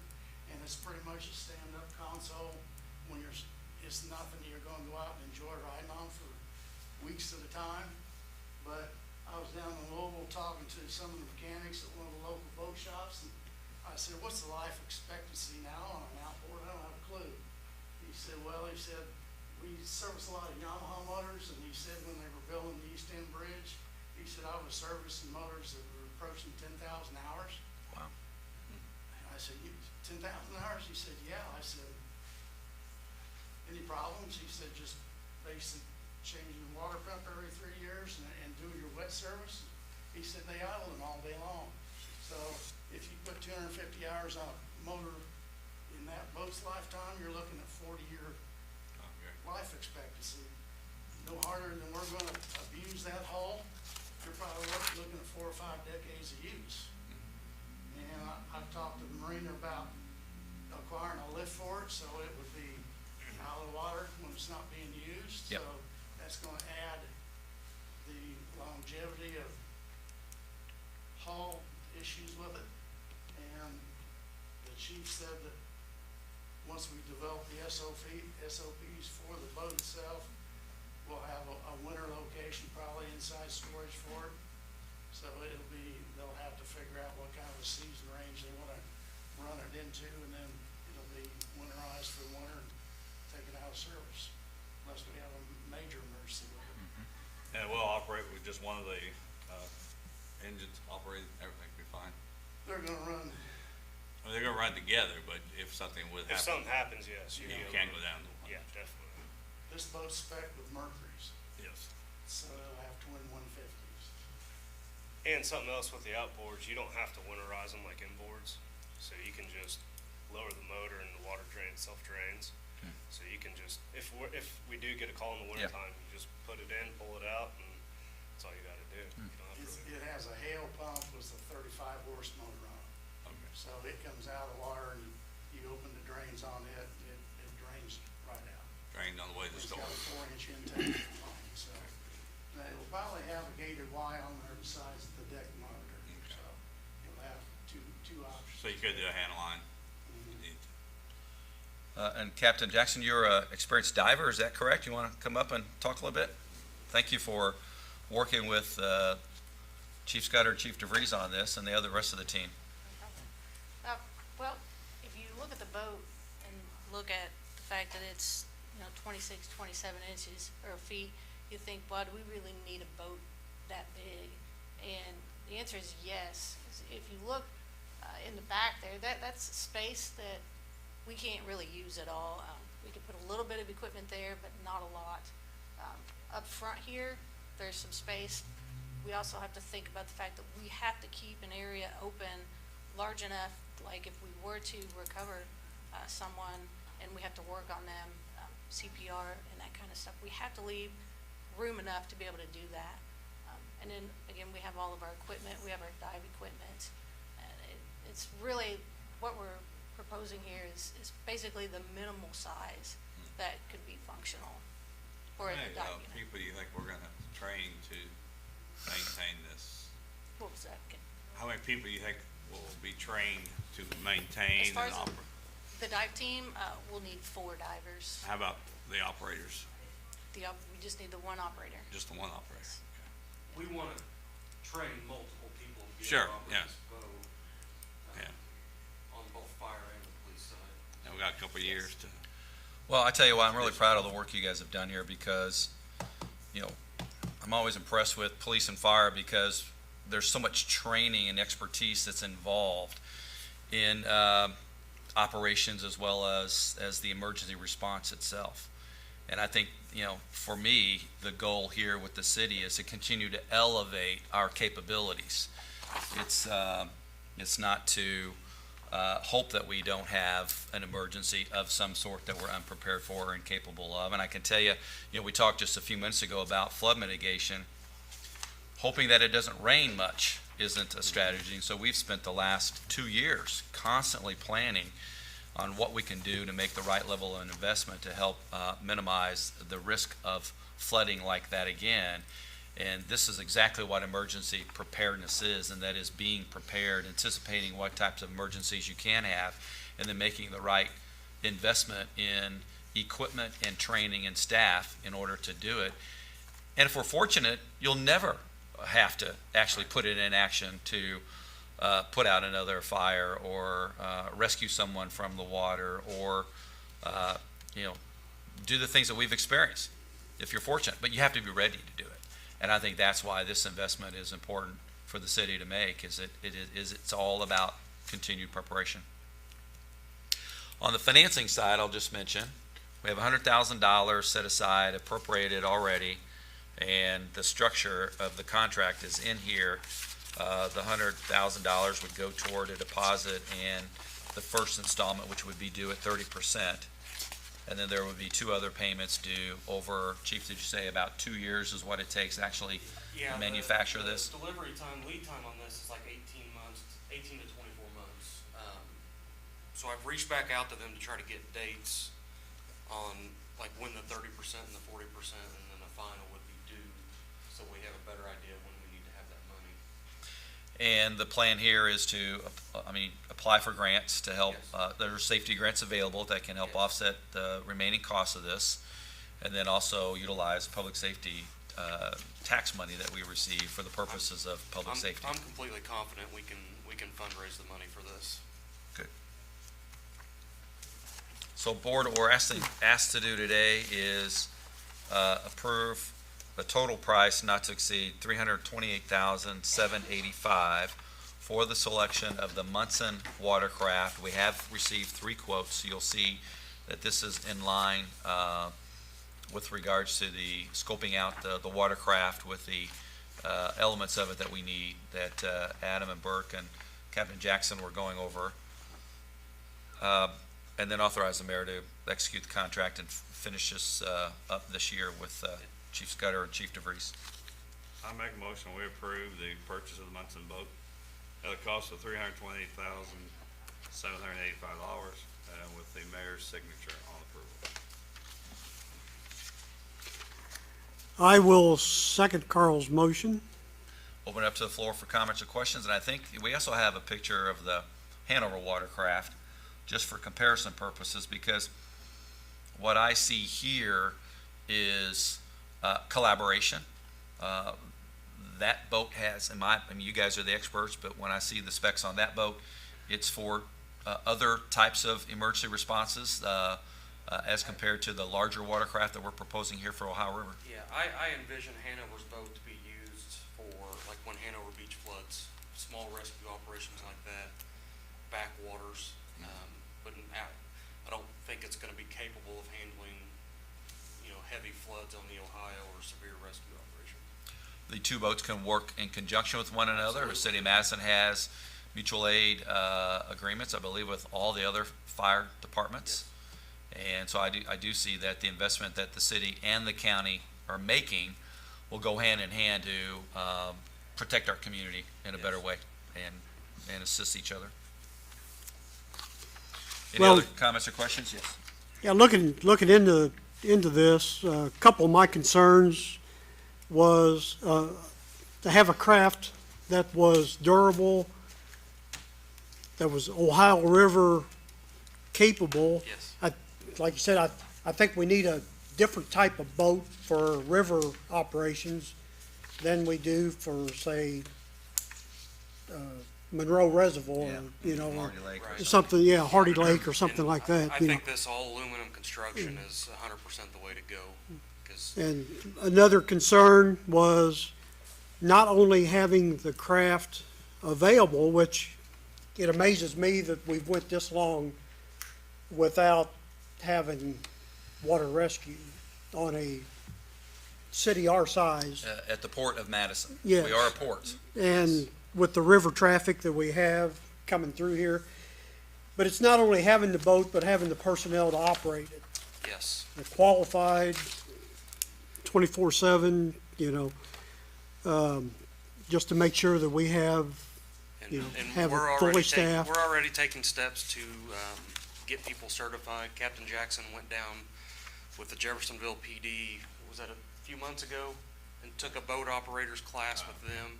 and it's pretty much a stand-up console. When it's nothing you're gonna go out and enjoy riding on for weeks at a time. But I was down in Louisville talking to some of the mechanics at one of the local boat shops, and I said, what's the life expectancy now on an outboard? I don't have a clue. He said, we service a lot of Yamaha motors, and he said when they were building the East End Bridge, he said, I was servicing motors that were approaching 10,000 hours. Wow. And I said, 10,000 hours? He said, yeah. I said, any problems? He said, just basic changing the water pump every 3 years and do your wet service. He said, they idle them all day long. So if you put 250 hours on a motor in that boat's lifetime, you're looking at 40-year Okay. life expectancy. No harder than we're gonna abuse that hull, you're probably looking at 4 or 5 decades of use. And I've talked to the marina about acquiring a lift for it, so it would be out of the water when it's not being used. Yep. So that's gonna add the longevity of hull issues with it. And the chief said that once we develop the SOPs for the boat itself, we'll have a winter location, probably inside storage for it. So they'll have to figure out what kind of a season range they wanna run it into, and then it'll be winterized for the winter and take it out of service, unless we have a major emergency with it. And it will operate with just one of the, engines operated, everything will be fine. They're gonna run, I mean, they're gonna run together, but if something would If happen, something happens, yes, you can go down to one. Yeah, definitely. this boat's spec'd with Mercuries, Yes. so it'll have twin 150s. And something else with the outboards, you don't have to winterize them like inboards. So you can just lower the motor and the water drain self-drains. So you can just, if we do get a call in the Yeah. wintertime, you just put it in, pull it out, and that's all you gotta do. You don't have to really. It has a hail pump with a 35 horse motor on it. Okay. So it comes out of the water and you open the drains on it, it drains right out. Drained on the way to the It's store. got a 4-inch intake on it, so. Now, it'll probably have a gated Y on there besides the deck monitor, so you'll have two options. So you could do a hand line. Mhm. You need to. And Captain Jackson, you're an experienced diver, is that correct? You want to come up and talk a little bit? Thank you for working with Chief Scudder and Chief DeVries on this and the rest of the team. Well, if you look at the boat and look at the fact that it's, 26, 27 inches or feet, you think, well, do we really need a boat that big? And the answer is yes. If you look in the back there, that's space that we can't really use at all. We could put a little bit of equipment there, but not a lot. Up front here, there's some space. We also have to think about the fact that we have to keep an area open large enough, like if we were to recover someone and we have to work on them, CPR and that kind of stuff, we have to leave room enough to be able to do that. And then again, we have all of our equipment, we have our dive equipment, and it's really what we're proposing here is basically the minimal size that could be functional for How the many dive unit. people do you think we're gonna train to maintain this? What was that again? How many people do you think will be trained to As maintain far and as operate? the dive team, we'll need 4 divers. How about the operators? We just need the 1 operator. Just the one operator? We want to train multiple people to be Sure, able to yeah. operate this boat, Yeah. on both fire and the police side. And we got a couple of years to, Well, I tell you what, I'm really proud of the work you guys have done here because, I'm always impressed with police and fire because there's so much training and expertise that's involved in operations as well as the emergency response itself. And I think, for me, the goal here with the city is to continue to elevate our capabilities. It's not to hope that we don't have an emergency of some sort that we're unprepared for or incapable of. And I can tell you, we talked just a few minutes ago about flood mitigation. Hoping that it doesn't rain much isn't a strategy. And so we've spent the last 2 years constantly planning on what we can do to make the right level of investment to help minimize the risk of flooding like that again. And this is exactly what emergency preparedness is, and that is being prepared, anticipating what types of emergencies you can have, and then making the right investment in equipment and training and staff in order to do it. And if we're fortunate, you'll never have to actually put it in action to put out another fire or rescue someone from the water or do the things that we've experienced if you're fortunate, but you have to be ready to do it. And I think that's why this investment is important for the city to make, it's all about continued preparation. On the financing side, I'll just mention, we have $100,000 set aside, appropriated already, and the structure of the contract is in here. The $100,000 would go toward a deposit and the first installment, which would be due at 30%. And then there would be 2 other payments due over, Chief, did you say about 2 years is what it takes to actually manufacture this? Delivery time, lead time on this is like 18 to 24 months. So I've reached back out to them to try to get dates on like when the 30% and the 40% and then the final would be due, so we have a better idea when we need to have that money. And the plan here is to, apply for grants to help, Yes. there are safety grants available that can help Yes. offset the remaining costs of this. And then also utilize public safety, tax money that we receive for the purposes of public safety. I'm completely confident we can fundraise the money for this. So board, what we're asked to do today is approve a total price not to exceed $328,785 for the selection of the Munson watercraft. We have received 3 quotes, so you'll see that this is in line with regards to the scoping out the watercraft with the elements of it that we need, that Adam and Burke and Captain Jackson were going over. And then authorize the mayor to execute the contract and finish this up this year with Chief Scudder and Chief DeVries. I make a motion, we approve the purchase of the Munson boat at a cost of $328,785, with the mayor's signature on approval. I will second Carl's motion. Open it up to the floor for comments or questions, and I think we also have a picture of the Hanover watercraft, just for comparison purposes, because what I see here is collaboration. That boat has, I mean, you guys are the experts, but when I see the specs on that boat, it's for other types of emergency responses as compared to the larger watercraft that we're proposing here for Ohio River. Yeah, I envision Hanover's boat to be used for, like, when Hanover Beach floods, small rescue operations like that, backwaters, but I don't think it's gonna be capable of handling, heavy floods on the Ohio or severe rescue operations. The two boats can work in conjunction with one another. The Absolutely. city of Madison has mutual aid agreements, I believe, with all the other fire departments. And so I do see that the investment that the city and the county are making will go hand in hand to protect our community in a better way and assist each other. Any Well- other comments or questions? Yes. Yeah, looking into this, a couple of my concerns was to have a craft that was durable, that was Ohio River capable. Yes. Like you said, I think we need a different type of boat for river operations than we do for, say, Monroe Reservoir, or Hardy Lake or Right. something, yeah, Hardy Lake or something And like that. I you know. think this all aluminum construction is 100% the way to go, because And another concern was not only having the craft available, which it amazes me that we've went this long without having water rescue on a city our size. At the port of Madison. Yes. We are a port. And with the river traffic that we have coming through here. But it's not only having the boat, but having the personnel to operate it. yes, They're qualified, 24/7, just to make sure that we have, and have it we're fully already staffed. we're already taking steps to get people certified. Captain Jackson went down with the Jeffersonville PD, was that a few months ago, and took a boat operators class with them.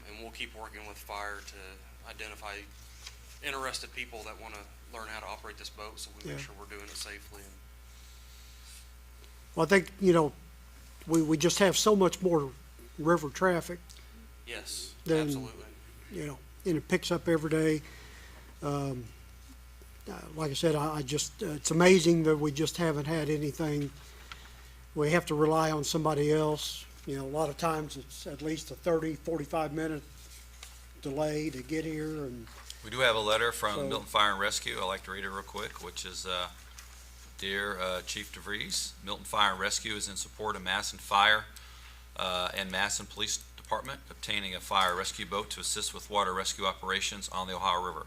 And we'll keep working with fire to identify interested people that want to learn how to operate this boat, so we make Yeah. sure we're doing it safely. Well, I think, we just have so much more river traffic, Yes, Then- absolutely. And it picks up every day. Like I said, I just, it's amazing that we just haven't had anything. We have to rely on somebody else. A lot of times it's at least a 30, 45-minute delay to get here, and We do have a letter from So- Milton Fire and Rescue. I'd like to read it real quick, which is, Dear Chief DeVries, Milton Fire and Rescue is in support of Madison Fire and Madison Police Department obtaining a fire rescue boat to assist with water rescue operations on the Ohio River.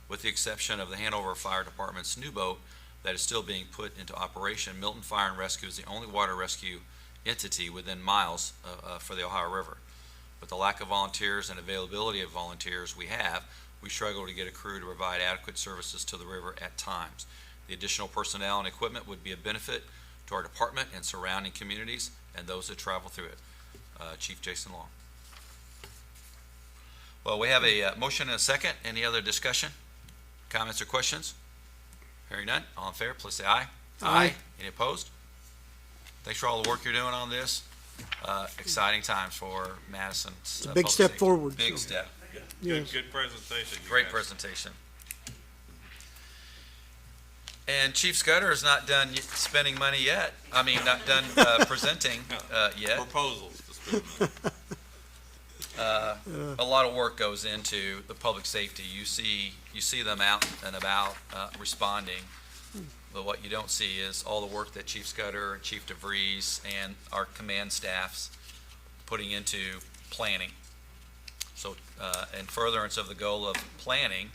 With the exception of the Hanover Fire Department's new boat that is still being put into operation, Milton Fire and Rescue is the only water rescue entity within miles for the Ohio River. With the lack of volunteers and availability of volunteers we struggle to get a crew to provide adequate services to the river at times. The additional personnel and equipment would be a benefit to our department and surrounding communities and those that travel through it. Chief Jason Long. Well, we have a motion and a second. Any other discussion, comments, or questions? Hearing none, all in favor, please say aye. Aye. Any opposed? Thanks for all the work you're doing on this. Exciting times for Madison. It's a big step forward, Big so. step. yes. Good presentation. you Great guys. presentation. And Chief Scudder is not done spending money yet. I mean, not done presenting yet. Proposals to spend money. A lot of work goes into the public safety. You see them out and about responding. But what you don't see is all the work that Chief Scudder and Chief DeVries and our command staffs putting into planning. So, in furtherance of the goal of planning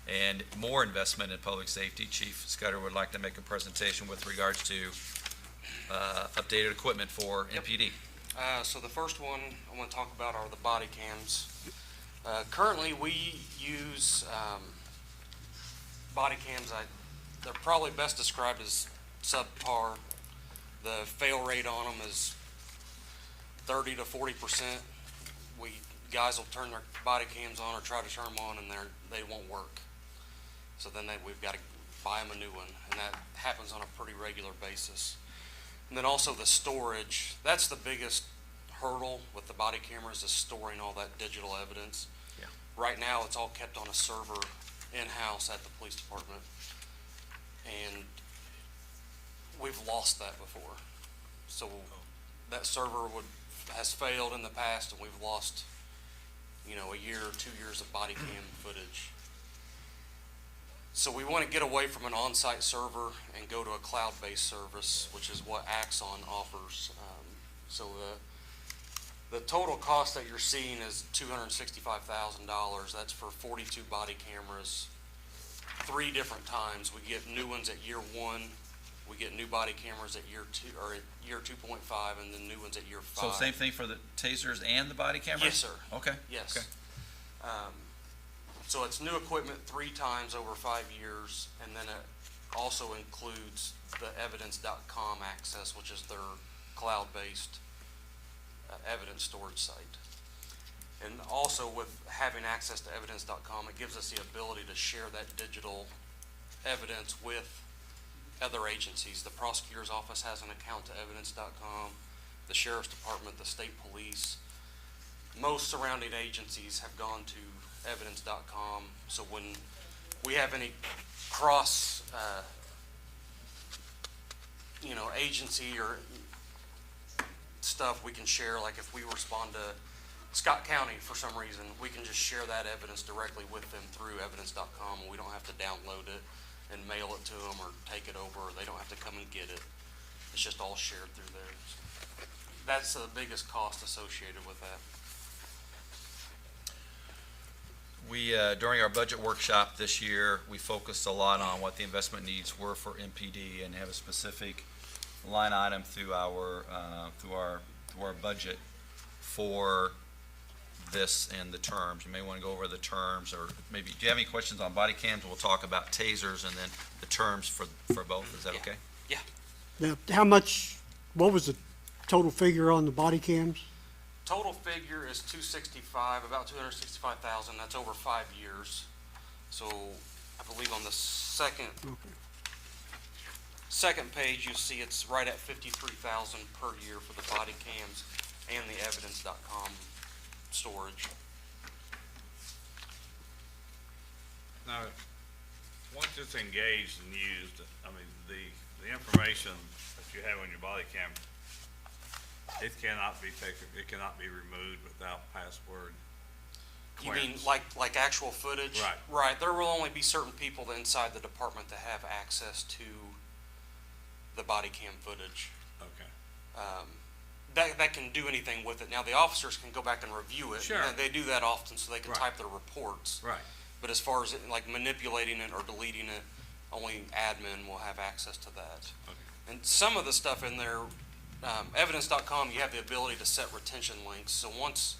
and more investment in public safety, Chief Scudder would like to make a presentation with regards to updated equipment for MPD. So the first one I want to talk about are the body cams. Currently, we use body cams. They're probably best described as subpar. The fail rate on them is 30 to 40%. Guys will turn their body cams on or try to turn them on, and they won't work. So then we've got to buy them a new one, and that happens happens on a pretty regular basis. And then also the storage, that's the biggest hurdle with the body cameras, is storing all that digital evidence. Yeah. Right now, it's all kept on a server in-house at the police department. And we've lost that before. So that server has failed in the past, and we've lost, a year or 2 years of body cam footage. So we want to get away from an on-site server and go to a cloud-based service, which is what Axon offers. So the total cost that you're seeing is $265,000. That's for 42 body cameras, 3 different times. We get new ones at year 1. We get new body cameras at year 2, or at year 2.5, and then new ones at year 5. So same thing for the tasers and the body cameras? Yes, sir. Okay. Yes. Okay. So it's new equipment 3 times over 5 years, and then it also includes the evidence.com access, which is their cloud-based evidence storage site. And also with having access to evidence.com, it gives us the ability to share that digital evidence with other agencies. The prosecutor's office has an account to evidence.com, the sheriff's department, the state police. Most surrounding agencies have gone to evidence.com, so when we have any cross, agency or stuff we can share, like if we respond to Scott County for some reason, we can just share that evidence directly with them through evidence.com, and we don't have to download it and mail it to them or take it over, or they don't have to come and get it. It's just all shared through there. That's the biggest cost associated with that. We, during our budget workshop this year, we focused a lot on what the investment needs were for MPD and have a specific line item through our budget for this and the terms. You may want to go over the terms, or maybe, do you have any questions on body cams? We'll talk about tasers and then the terms for both. Is that Yeah. okay? Now, what was the total figure on the body cams? Total figure is about 265,000. That's over 5 years. So I believe on the second page, you see it's right at 53,000 per year for the body cams and the evidence.com storage. Now, once it's engaged and used, the information that you have on your body cam, it cannot be taken, it cannot be removed without password You mean clearance. like actual footage? Right. Right. There will only be certain people inside the department that have access to the body cam footage. Okay. That can do anything with it. Now, the officers can go back and review it. Sure. And they do that often, so they can Right. type their reports. Right. But as far as like manipulating it or deleting it, only admin will have access to that. Okay. And some of the stuff in there, evidence.com, you have the ability to set retention links. So once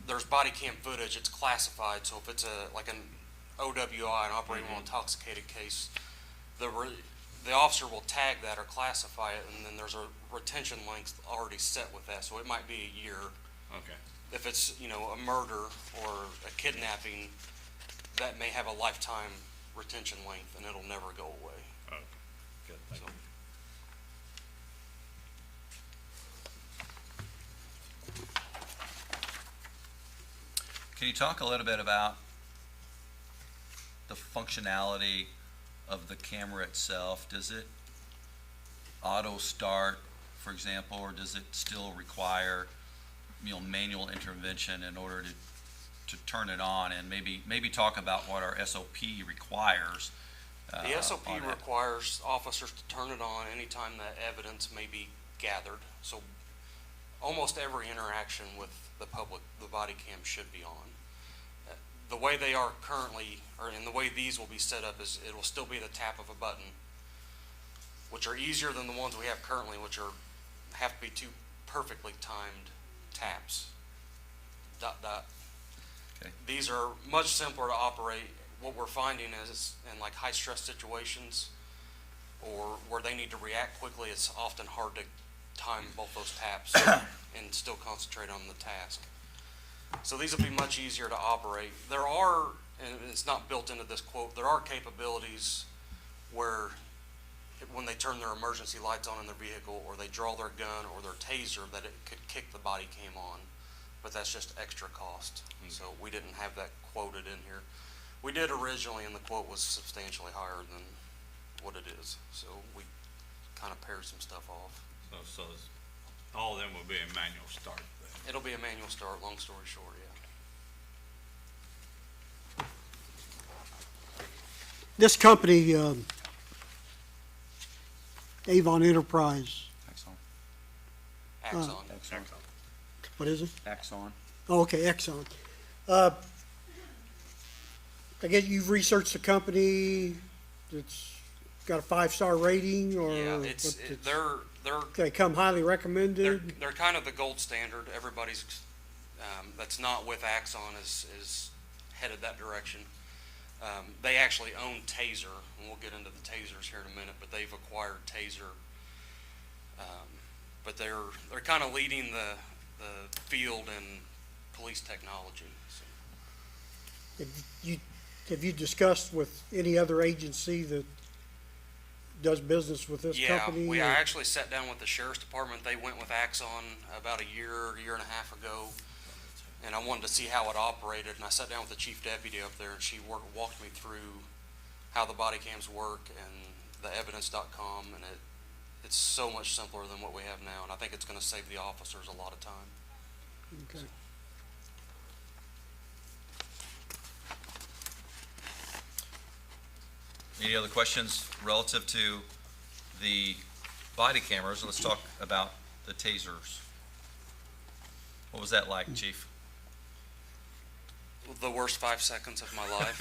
there's body cam footage, it's classified. So if it's like an OWI, an operating while intoxicated case, the officer will tag that or classify it, and then there's a retention length already set with that. So it might be a year. Okay. If it's, a murder or a kidnapping, that may have a lifetime retention length, and it'll never go away. Okay. Good. Thank So, you. Can you talk a little bit about the functionality of the camera itself? Does it auto start, for example, or does it still require, manual intervention in order to turn it on? And maybe talk about what our SOP requires. the SOP on that. requires officers to turn it on anytime that evidence may be gathered. So almost every interaction with the public, the body cam should be on. The way they are currently, and the way these will be set up, is it will still be the tap of a button, which are easier than the ones we have currently, which have to be 2 perfectly timed taps. ... Okay. These are much simpler to operate. What we're finding is in like high stress situations or where they need to react quickly, it's often hard to time both those taps and still concentrate on the task. So these will be much easier to operate. There are, and it's not built into this quote, there are capabilities where turn their emergency lights on in their vehicle, or they draw their gun or their taser, that it could kick the body cam on. But that's just extra cost. So we didn't have that quoted in here. We did originally, and the quote was substantially higher than what it is. So we kind of paired some stuff off. So all of them will be a manual start then. It'll be a manual start, long story short, yeah. This company, Avon Enterprise, Axon. Axon. Axon. what is it? Axon. Oh, okay, Exxon. I guess you've researched the company, it's got a 5-star rating, or? Yeah, what they're they come highly recommended? they're kind of the gold standard. Everybody's that's not with Axon is headed that direction. They actually own Taser, and we'll get into the Tasers here in a minute. But they've acquired Taser, but they're kind of leading the field in police technology. So. Have you discussed with any other agency that does business with this company? Yeah, I actually sat down with the sheriff's department. They went with Axon about a year and a half ago, and I wanted to see how it operated. And I sat down with the chief deputy up there, and she walked me through how the body cams work and the evidence.com, and it's so much simpler than what we have now, and I think it's going to save the officers a lot of time. Okay. Any other questions relative to the body cameras? Let's talk about the tasers. What was that like, Chief? The worst 5 seconds of my life.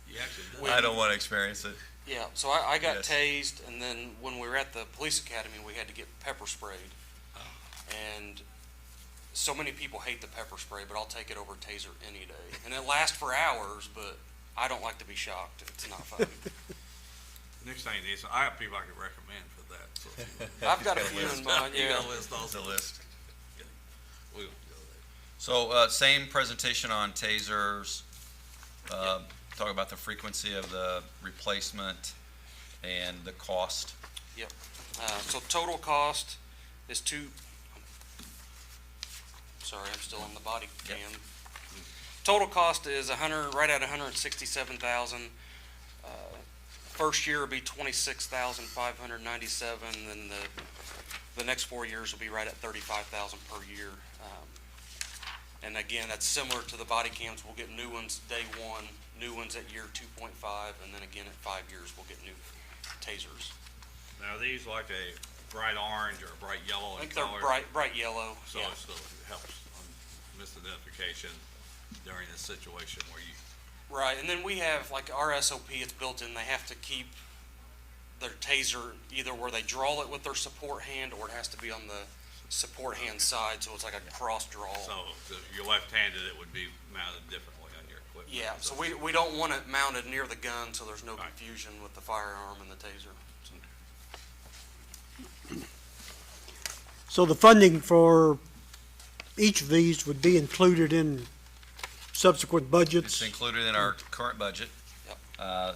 You actually did. I don't want to experience it. Yeah, so I got Yes. tased, and then when we were at the police academy, we had to get pepper sprayed. And so many people hate the pepper spray, but I'll take it over Taser any day. And it lasts for hours, but I don't like to be shocked. It's not fun. Next thing is, I have people I could recommend for that. So I've got a Got a few list. in mind, You yeah. got a list It's also? a list. We'll go there. So, same presentation on tasers. Talk about the frequency of the replacement and the cost. So total cost is sorry, I'm still on the body Yep. cam. Total cost is right at 167,000. First year will be 26,597, then the next 4 years will be right at 35,000 per year. And again, that's similar to the body cams. We'll get new ones day one, new ones at year 2.5, and then again at 5 years, we'll get new tasers. Now, are these like a bright orange or a bright yellow I in think they're color? bright yellow, So, yeah. so it helps on misidentification during a situation where you, Right, and then we have, like, our SOP, it's built in, they have to keep their taser either where they draw it with their support hand, or it has to be on the support hand side, so it's like a cross draw. so if you're left-handed, it would be mounted differently on your equipment. Yeah, so we don't want it mounted near the gun, so there's no Right. confusion with the firearm and the taser. So the funding for each of these would be included in subsequent It's budgets? included in our current budget. Yep.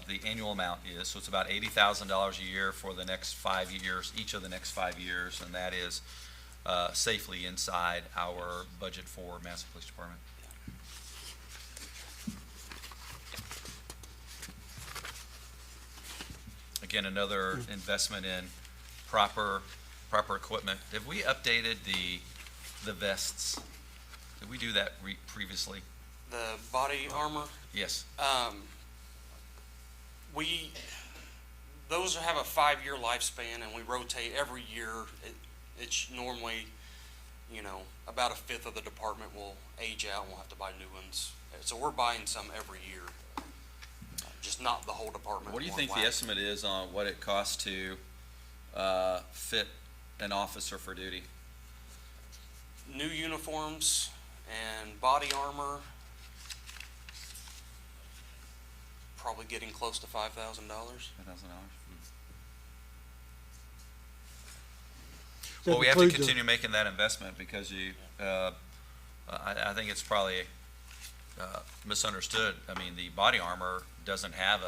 The annual amount is, so it's about $80,000 a year for the next 5 years, each of the next 5 years, and that is safely inside our budget for Madison Police Department. Again, another investment in proper equipment. Have we updated the vests? Did we do that previously? The body armor, Yes. those have a 5-year lifespan, and we rotate every year. It's normally, about a fifth of the department will age out, and we'll have to buy new ones. So we're buying some every year, just not the whole department. What do you one think the whack. estimate is on what it costs to fit an officer for duty? New uniforms and body armor, probably getting close to $5,000. $5,000. That Well, we have to includes a- continue making that investment because I think it's probably misunderstood. I mean, the body armor doesn't have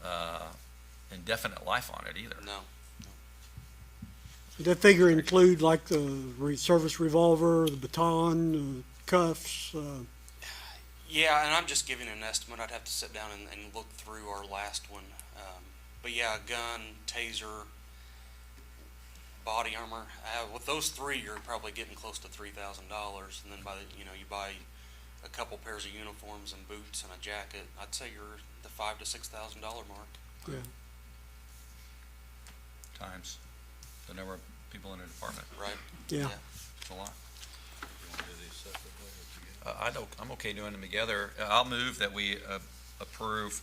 an indefinite life on it either. No. Did that figure include like the service revolver, the baton, cuffs? Yeah, and I'm just giving an estimate. I'd have to sit down and look through our last one. But yeah, gun, taser, body armor. With those three, you're probably getting close to $3,000. And then you buy a couple pairs of uniforms and boots and a jacket. I'd say you're the $5,000 to $6,000 mark. Yeah. Times the number of people in the department. Right? Yeah. It's a lot. You wanna do these separately or together? I'm okay doing them together. I'll move that we approve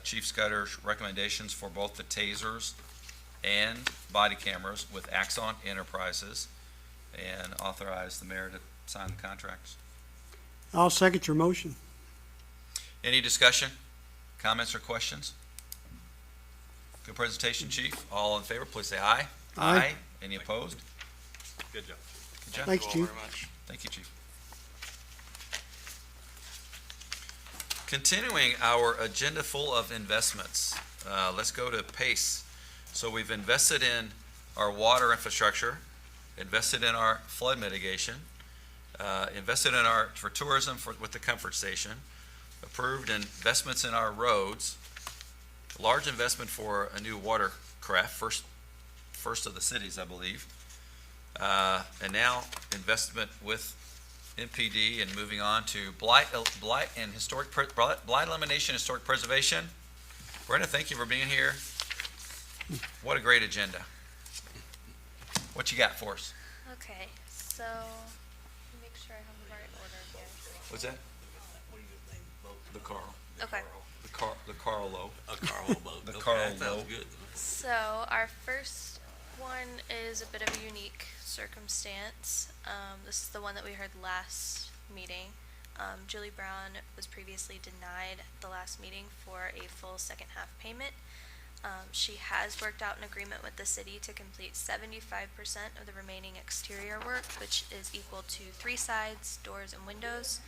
Chief Scudder's recommendations for both the tasers and body cameras with Axon Enterprises, and authorize the mayor to sign the contracts. I'll second your motion. Any discussion, comments, or questions? Good presentation, Chief. All in favor, please say aye. Aye. Any opposed? Good job. Good job. Thanks, Thank you all Chief. very much. Thank you, Chief. Continuing our agenda full of investments, let's go to PACE. So we've invested in our water infrastructure, invested in our flood mitigation, invested in for tourism with the comfort station, approved investments in our roads, large investment for a new watercraft, first of the cities, I believe. And now investment with MPD and moving on to blight and blight elimination, historic preservation. Brenda, thank you for being here. What a great agenda. What you got for us? Okay, so, let me make sure I have the right order here. What's that? The Carl. Okay, The Carlo. A Carl boat. The Okay, Carl that sounds boat. good. so our first one is a bit of a unique circumstance. This is the one that we heard last meeting. Julie Brown was previously denied the last meeting for a full second half payment. She has worked out an agreement with the city to complete 75% of the remaining exterior work, which is equal to 3 sides, doors, and windows,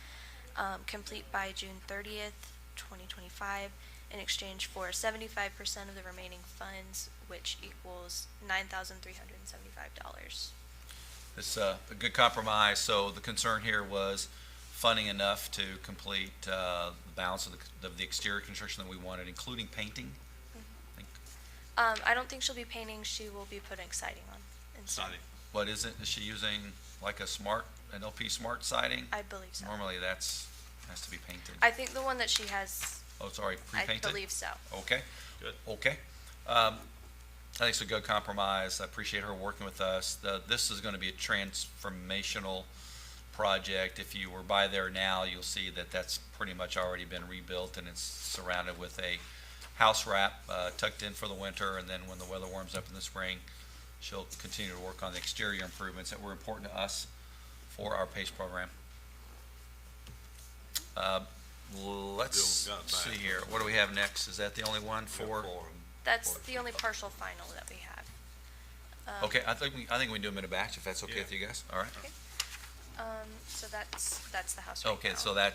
complete by June 30th, 2025, in exchange for 75% of the remaining funds, which equals $9,375. It's a good compromise. So the concern here was funding enough to complete the balance of the exterior construction that we wanted, including painting. I don't think she'll be painting, she will be putting siding on instead. Siding. What is it? Is she using like an LP smart siding? I believe so. Normally has to be painted. I think the one that she has, Oh, sorry, I pre-painted? believe so. Okay. Good. Okay. I think it's a good compromise. I appreciate her working with us. This is going to be a transformational project. If you were by there now, you'll see that that's pretty much already been rebuilt, and it's surrounded with a house wrap tucked in for the winter, and then when the weather warms up in the spring, she'll continue to work on the exterior improvements that were important to us for our PACE program. Let's Still got back. see here. What do we have next? Is that the only one for? That's the only partial final that we have. Okay, I think we can do them in a batch if that's okay Yeah. with you guys. All right. So that's the house right Okay, now. so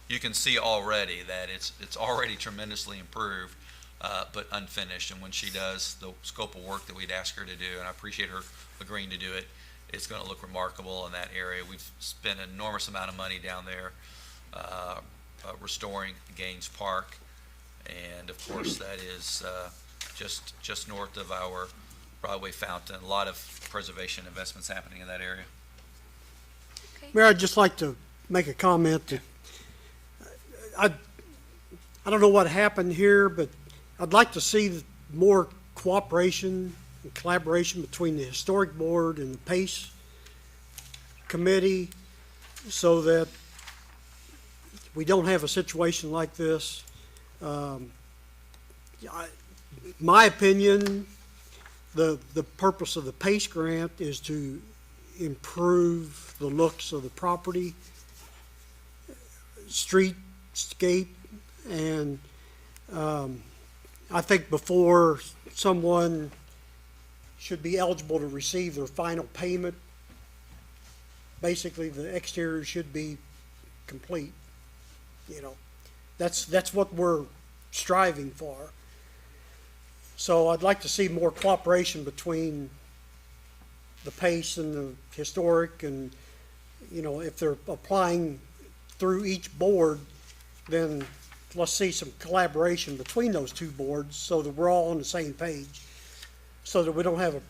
you can see already that it's already tremendously improved, but unfinished. And when she does the scope of work that we'd ask her to do, and I appreciate her agreeing to do it, it's going to look remarkable in that area. We've spent an enormous amount of money down there restoring Gaines Park, and of course that is just north of our Broadway fountain. A lot of preservation investments happening in that area. Okay. Mayor, I'd just like to make a comment that I don't know what happened here, but I'd like to see more cooperation and collaboration between the Historic Board and the PACE Committee so that we don't have a situation like this. My opinion, the purpose of the PACE grant is to improve the looks of the property, streetscape, and I think before someone should be eligible to receive their final payment, basically the exterior should be complete. You know, that's what we're striving for. So I'd like to see more cooperation between the PACE and the historic, and, you know, if they're applying through each board, then let's see some collaboration between those two boards so that we're all on the same page, so that we don't have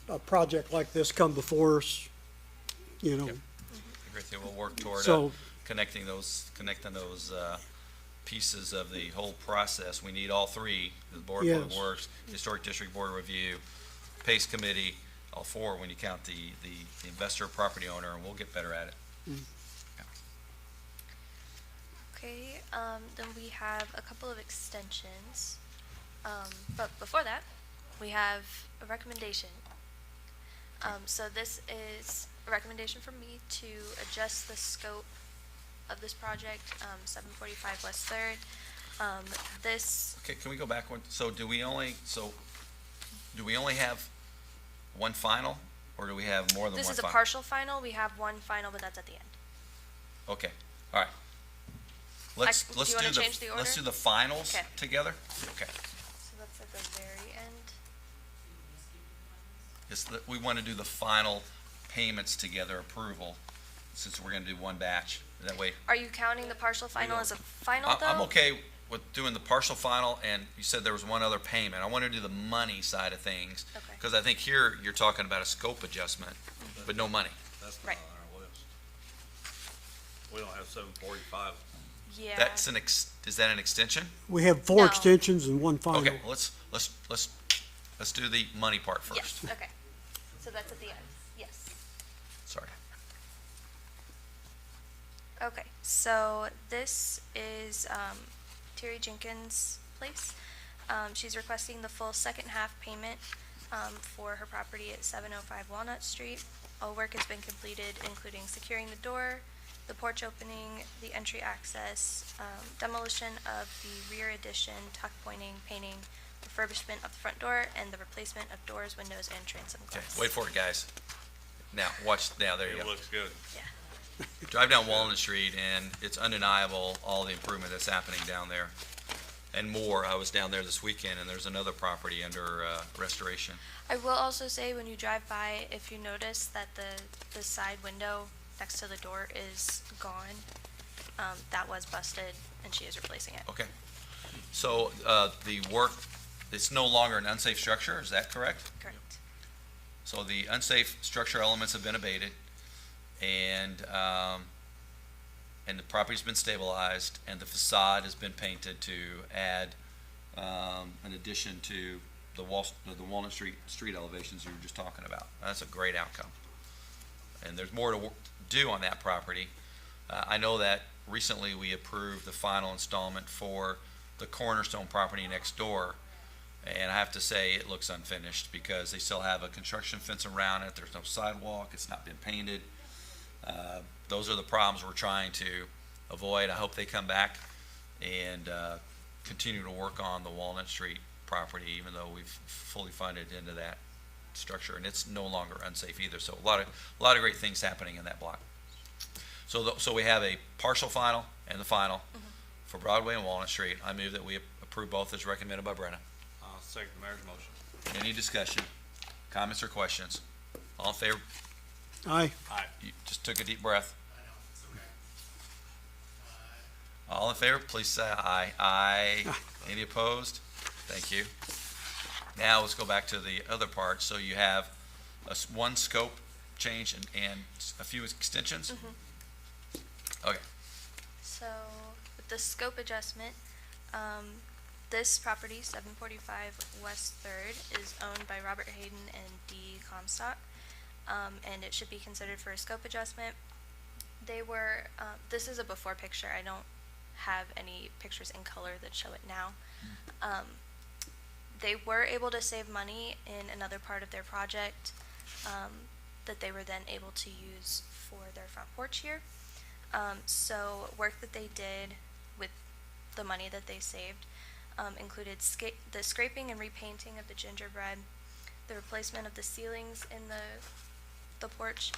a project like this come before us, you know. Yep. Everything will work toward So- connecting those pieces of the whole process. We need all three, the Board of Public Yes. Works, Historic District Board of Review, PACE Committee, all four when you count the investor property owner, and we'll get better at it. Okay, then we have a couple of extensions. But before that, we have a recommendation. So this is a recommendation from me to adjust the scope of this project, 745 West Third. This, Okay, can we go back one? So do we only have one final, or do we have more than one this final? is a partial final. We have one final, but that's at the end. Okay, all right. Let's do you wanna change the let's order? do the finals Okay. together. Okay. So that's at the very end. We want to do the final payments together approval, since we're going to do one batch. That way, Are you counting the partial final as a final though? I'm okay with doing the partial final, and you said there was one other payment. I want to do the money side of things, Okay. because I think here you're talking about a scope adjustment, but no money. That's not Right. on our list. We don't have 745. Yeah. That's is that an extension? We have four No. extensions and one final. Okay, well, let's do the money part first. Yes, okay. So that's at the end, yes. Sorry. Okay, so this is Terry Jenkins' place. She's requesting the full second half payment for her property at 705 Walnut Street. All work has been completed, including securing the door, the porch opening, the entry access, demolition of the rear addition, tuck pointing, painting, refurbishment of the front door, and the replacement of doors, windows, and transom Okay, glass. wait for it, guys. Now, watch, now, there you It go. looks good. Drive down Walnut Street, and it's undeniable, all the improvement that's happening down there. And more. I was down there this weekend, and there's another property under restoration. I will also say, when you drive by, if you notice that the side window next to the door is gone, that was busted, and she is replacing it. Okay. So the work, it's no longer an unsafe structure, is that correct? Correct. So the unsafe structure elements have been abated, and the property's been stabilized, and the facade has been painted to add an addition to the Walnut Street elevations you were just talking about. That's a great outcome. And there's more to do on that property. I know that recently we approved the final installment for the Cornerstone property next door, and I have to say, it looks unfinished because they still have a construction fence around it, there's no sidewalk, it's not been painted. Those are the problems we're trying to avoid. I hope they come back and continue to work on the Walnut Street property, even though we've fully funded into that structure, and it's no longer unsafe either. So a lot of great things happening in that block. So we have a partial final and the final for Broadway and Walnut Street. I move that we approve both as recommended by Brenna. I'll second the mayor's motion. Any discussion, comments, or questions? All in favor? Aye. You just took a deep breath. All in favor, please say aye. Aye. Any opposed? Thank you. Now let's go back to the other part. So you have one scope change and a few extensions? Okay. So, with the scope adjustment, this property, 745 West Third, is owned by Robert Hayden and D. Comstock, and it should be considered for a scope adjustment. They were, this is a before picture. I don't have any pictures in color that show it now. They were able to save money in another part of their project that they were then able to use for their front porch here. So work that they did with the money that they saved included the scraping and repainting of the gingerbread, the replacement of the ceilings in the porch,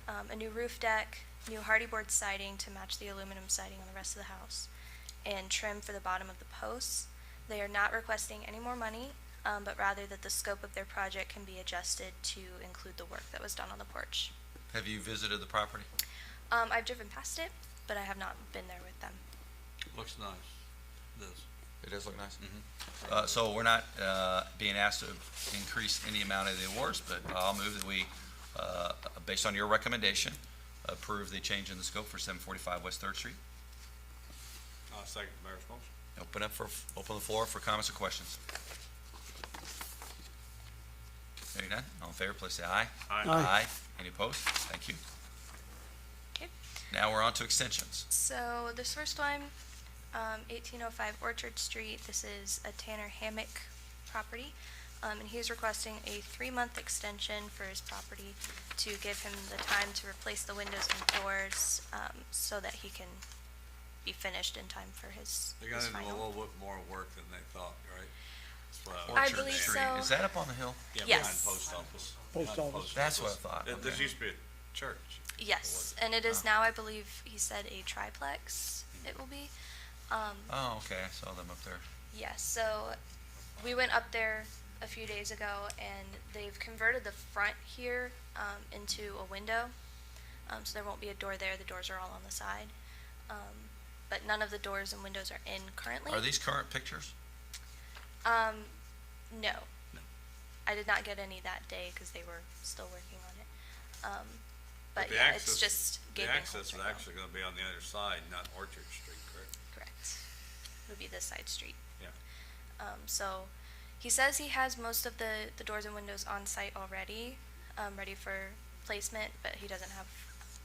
a new roof deck, new hardy board siding to match the aluminum siding on the rest of the house, and trim for the bottom of the posts. They are not requesting any more money. but rather that the scope of their project can be adjusted to include the work that was done on the porch. Have you visited the property? I've driven past it, but I have not been there with them. Looks nice, this. It does look nice. So we're not being asked to increase any amount of the awards, but I'll move that we, based on your recommendation, approve the change in the scope for 745 West Third Street. I'll second the mayor's motion. Open the floor for comments or questions. Hearing none, all in favor, please say aye. Aye. Any opposed? Thank you. Okay. Now we're on to extensions. So this first one, 1805 Orchard Street, this is a Tanner Hammock property. And he's requesting a 3-month extension for his property to give him the time to replace the windows and doors, so that he can be finished in time for his They got into a final. little bit more work than they thought, right? That's what I Orchard believe Street. so. Is that up on the hill? Yeah, Yes. behind post office. Post Behind office. That's what I thought. There Okay. used to be a church. Yes, and it is now, I believe, he said a triplex it will be. Oh, okay, I saw them up there. Yes, so we went up there a few days ago and they've converted the front here into a window. So there won't be a door there, the doors are all on the side. But none of the doors and windows are in currently. Are these current pictures? No. I did not get any that day because they were still working on it. But the yeah, access- it's just The gaping access holes is right now. actually gonna be on the other side, not Orchard Street, correct? Correct. It would be this side street. Yeah. So he says he has most of the doors and windows on site already, ready for placement, but he doesn't have,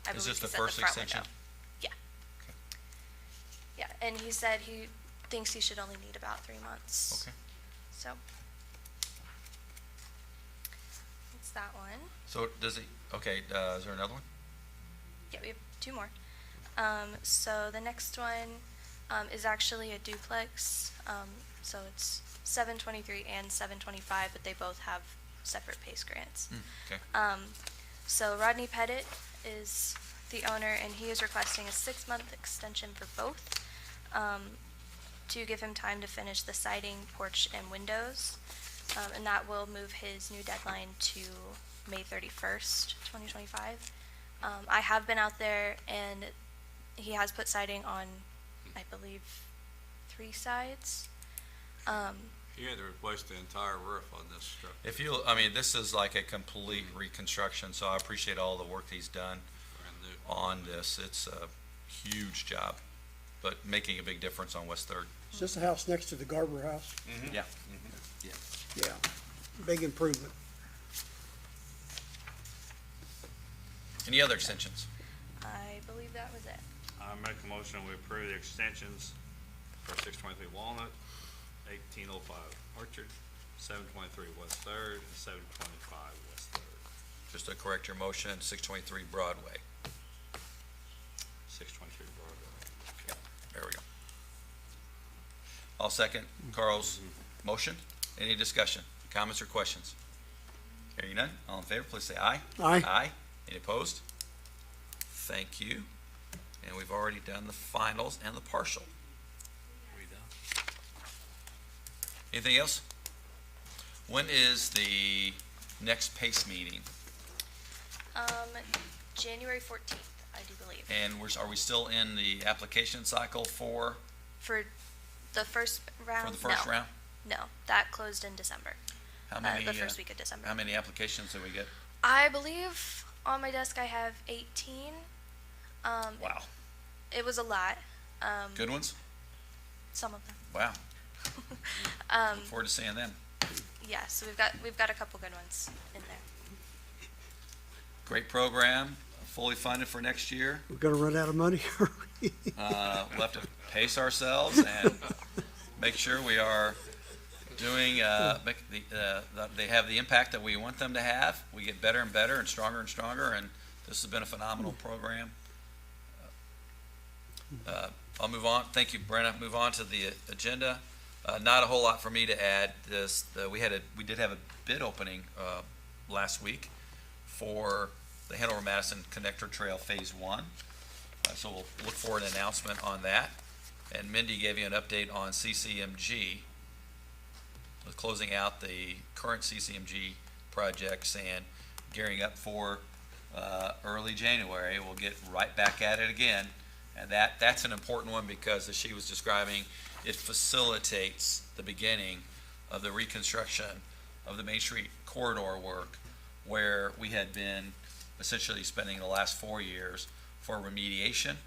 I Is believe this he the said first the front extension? window. Yeah. Okay. Yeah, and he said he thinks he should only need about 3 months. Okay. So. That's that one. So does he, okay, is there another one? Yeah, we have 2 more. So the next one, is actually a duplex. So it's 723 and 725, but they both have separate PACE grants. Okay. So Rodney Pettit is the owner, and he is requesting a 6-month extension for both, to give him time to finish the siding, porch, and windows. And that will move his new deadline to May 31st, 2025. I have been out there, and he has put siding on, I believe, 3 sides. You had to replace the entire roof on this structure. If you, I mean, this is like a complete reconstruction, so I appreciate all the work he's done Brand new. on this. It's a huge job, but making a big difference on West Third. Is this the house next to the Garber House? Yeah. Yeah. Big improvement. Any other extensions? I believe that was it. I make a motion, we approve the extensions for 623 Walnut, 1805 Orchard, 723 West Third, and 725 West Third. Just to correct your motion, 623 Broadway. 623 Broadway. Yep, there we go. I'll second Carl's motion. Any discussion, comments, or questions? Hearing none, all in favor, please say aye. Aye. Aye. Any opposed? Thank you. And we've already done the finals and the partial. We done? Anything else? When is the next PACE meeting? January 14th, I do believe. And are we still in the application cycle for For the first round? the first No. round? No, that closed in December. How many, The first week of December. how many applications did we get? I believe on my desk I have 18. Wow. It was a lot. Good ones? Some of them. Wow. Look forward to seeing them. Yeah, so we've got a couple good ones in there. Great program, fully funded for next year. We're gonna run out of money. We'll have to pace ourselves and make sure we are doing, they have the impact that we want them to have. We get better and better and stronger, and this has been a phenomenal program. I'll move on. Thank you, Brenna. Move on to the agenda. Not a whole lot for me to add. We did have a bid opening last week for the Hanover Madison Connector Trail Phase 1. So we'll look for an announcement on that. And Mindy gave you an update on CCMG. with closing out the current CCMG projects and gearing up for early January. We'll get right back at it again. And that's an important one because, as she was describing, it facilitates the beginning of the reconstruction of the Main Street corridor work, where we had been essentially spending the last 4 years for remediation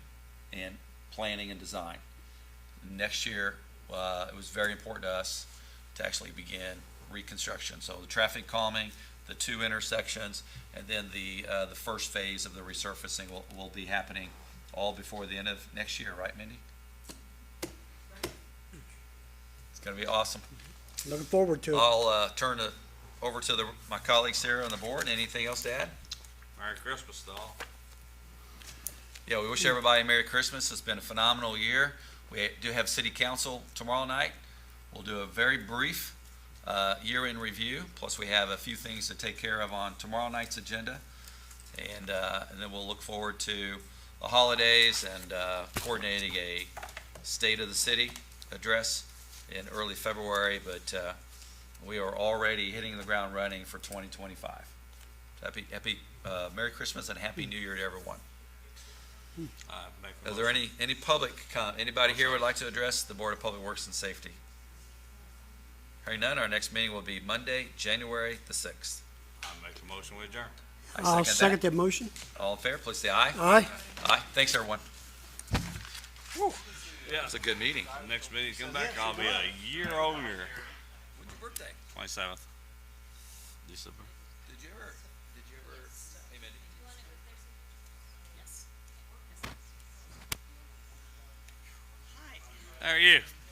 and planning and design. Next year, it was very important to us to actually begin reconstruction. So the traffic calming, the 2 intersections, and then the first phase of the resurfacing will be happening all before the end of next year, right, Mindy? It's gonna be awesome. Looking forward to it. I'll turn it over to my colleagues here on the board. Anything else to add? Merry Christmas to all. Yeah, we wish everybody a Merry Christmas. It's been a phenomenal year. We do have city council tomorrow night. We'll do a very brief year-end review, plus we have a few things to take care of on tomorrow night's agenda. And then we'll look forward to the holidays and coordinating a State of the City address in early February, but we are already hitting the ground running for 2025. Happy Merry Christmas and Happy New Year to everyone. Is there any public anybody here would like to address the Board of Public Works and Safety? Hearing none, our next meeting will be Monday, January the 6th. I make a motion with adjourn. I'll second that motion. All in favor, please say aye. Aye. Aye. Thanks, everyone. Yeah. It's a good meeting. Next meeting come back, I'll be a year older. When's your birthday? 27th December. Did you ever, hey, Mindy? How are you?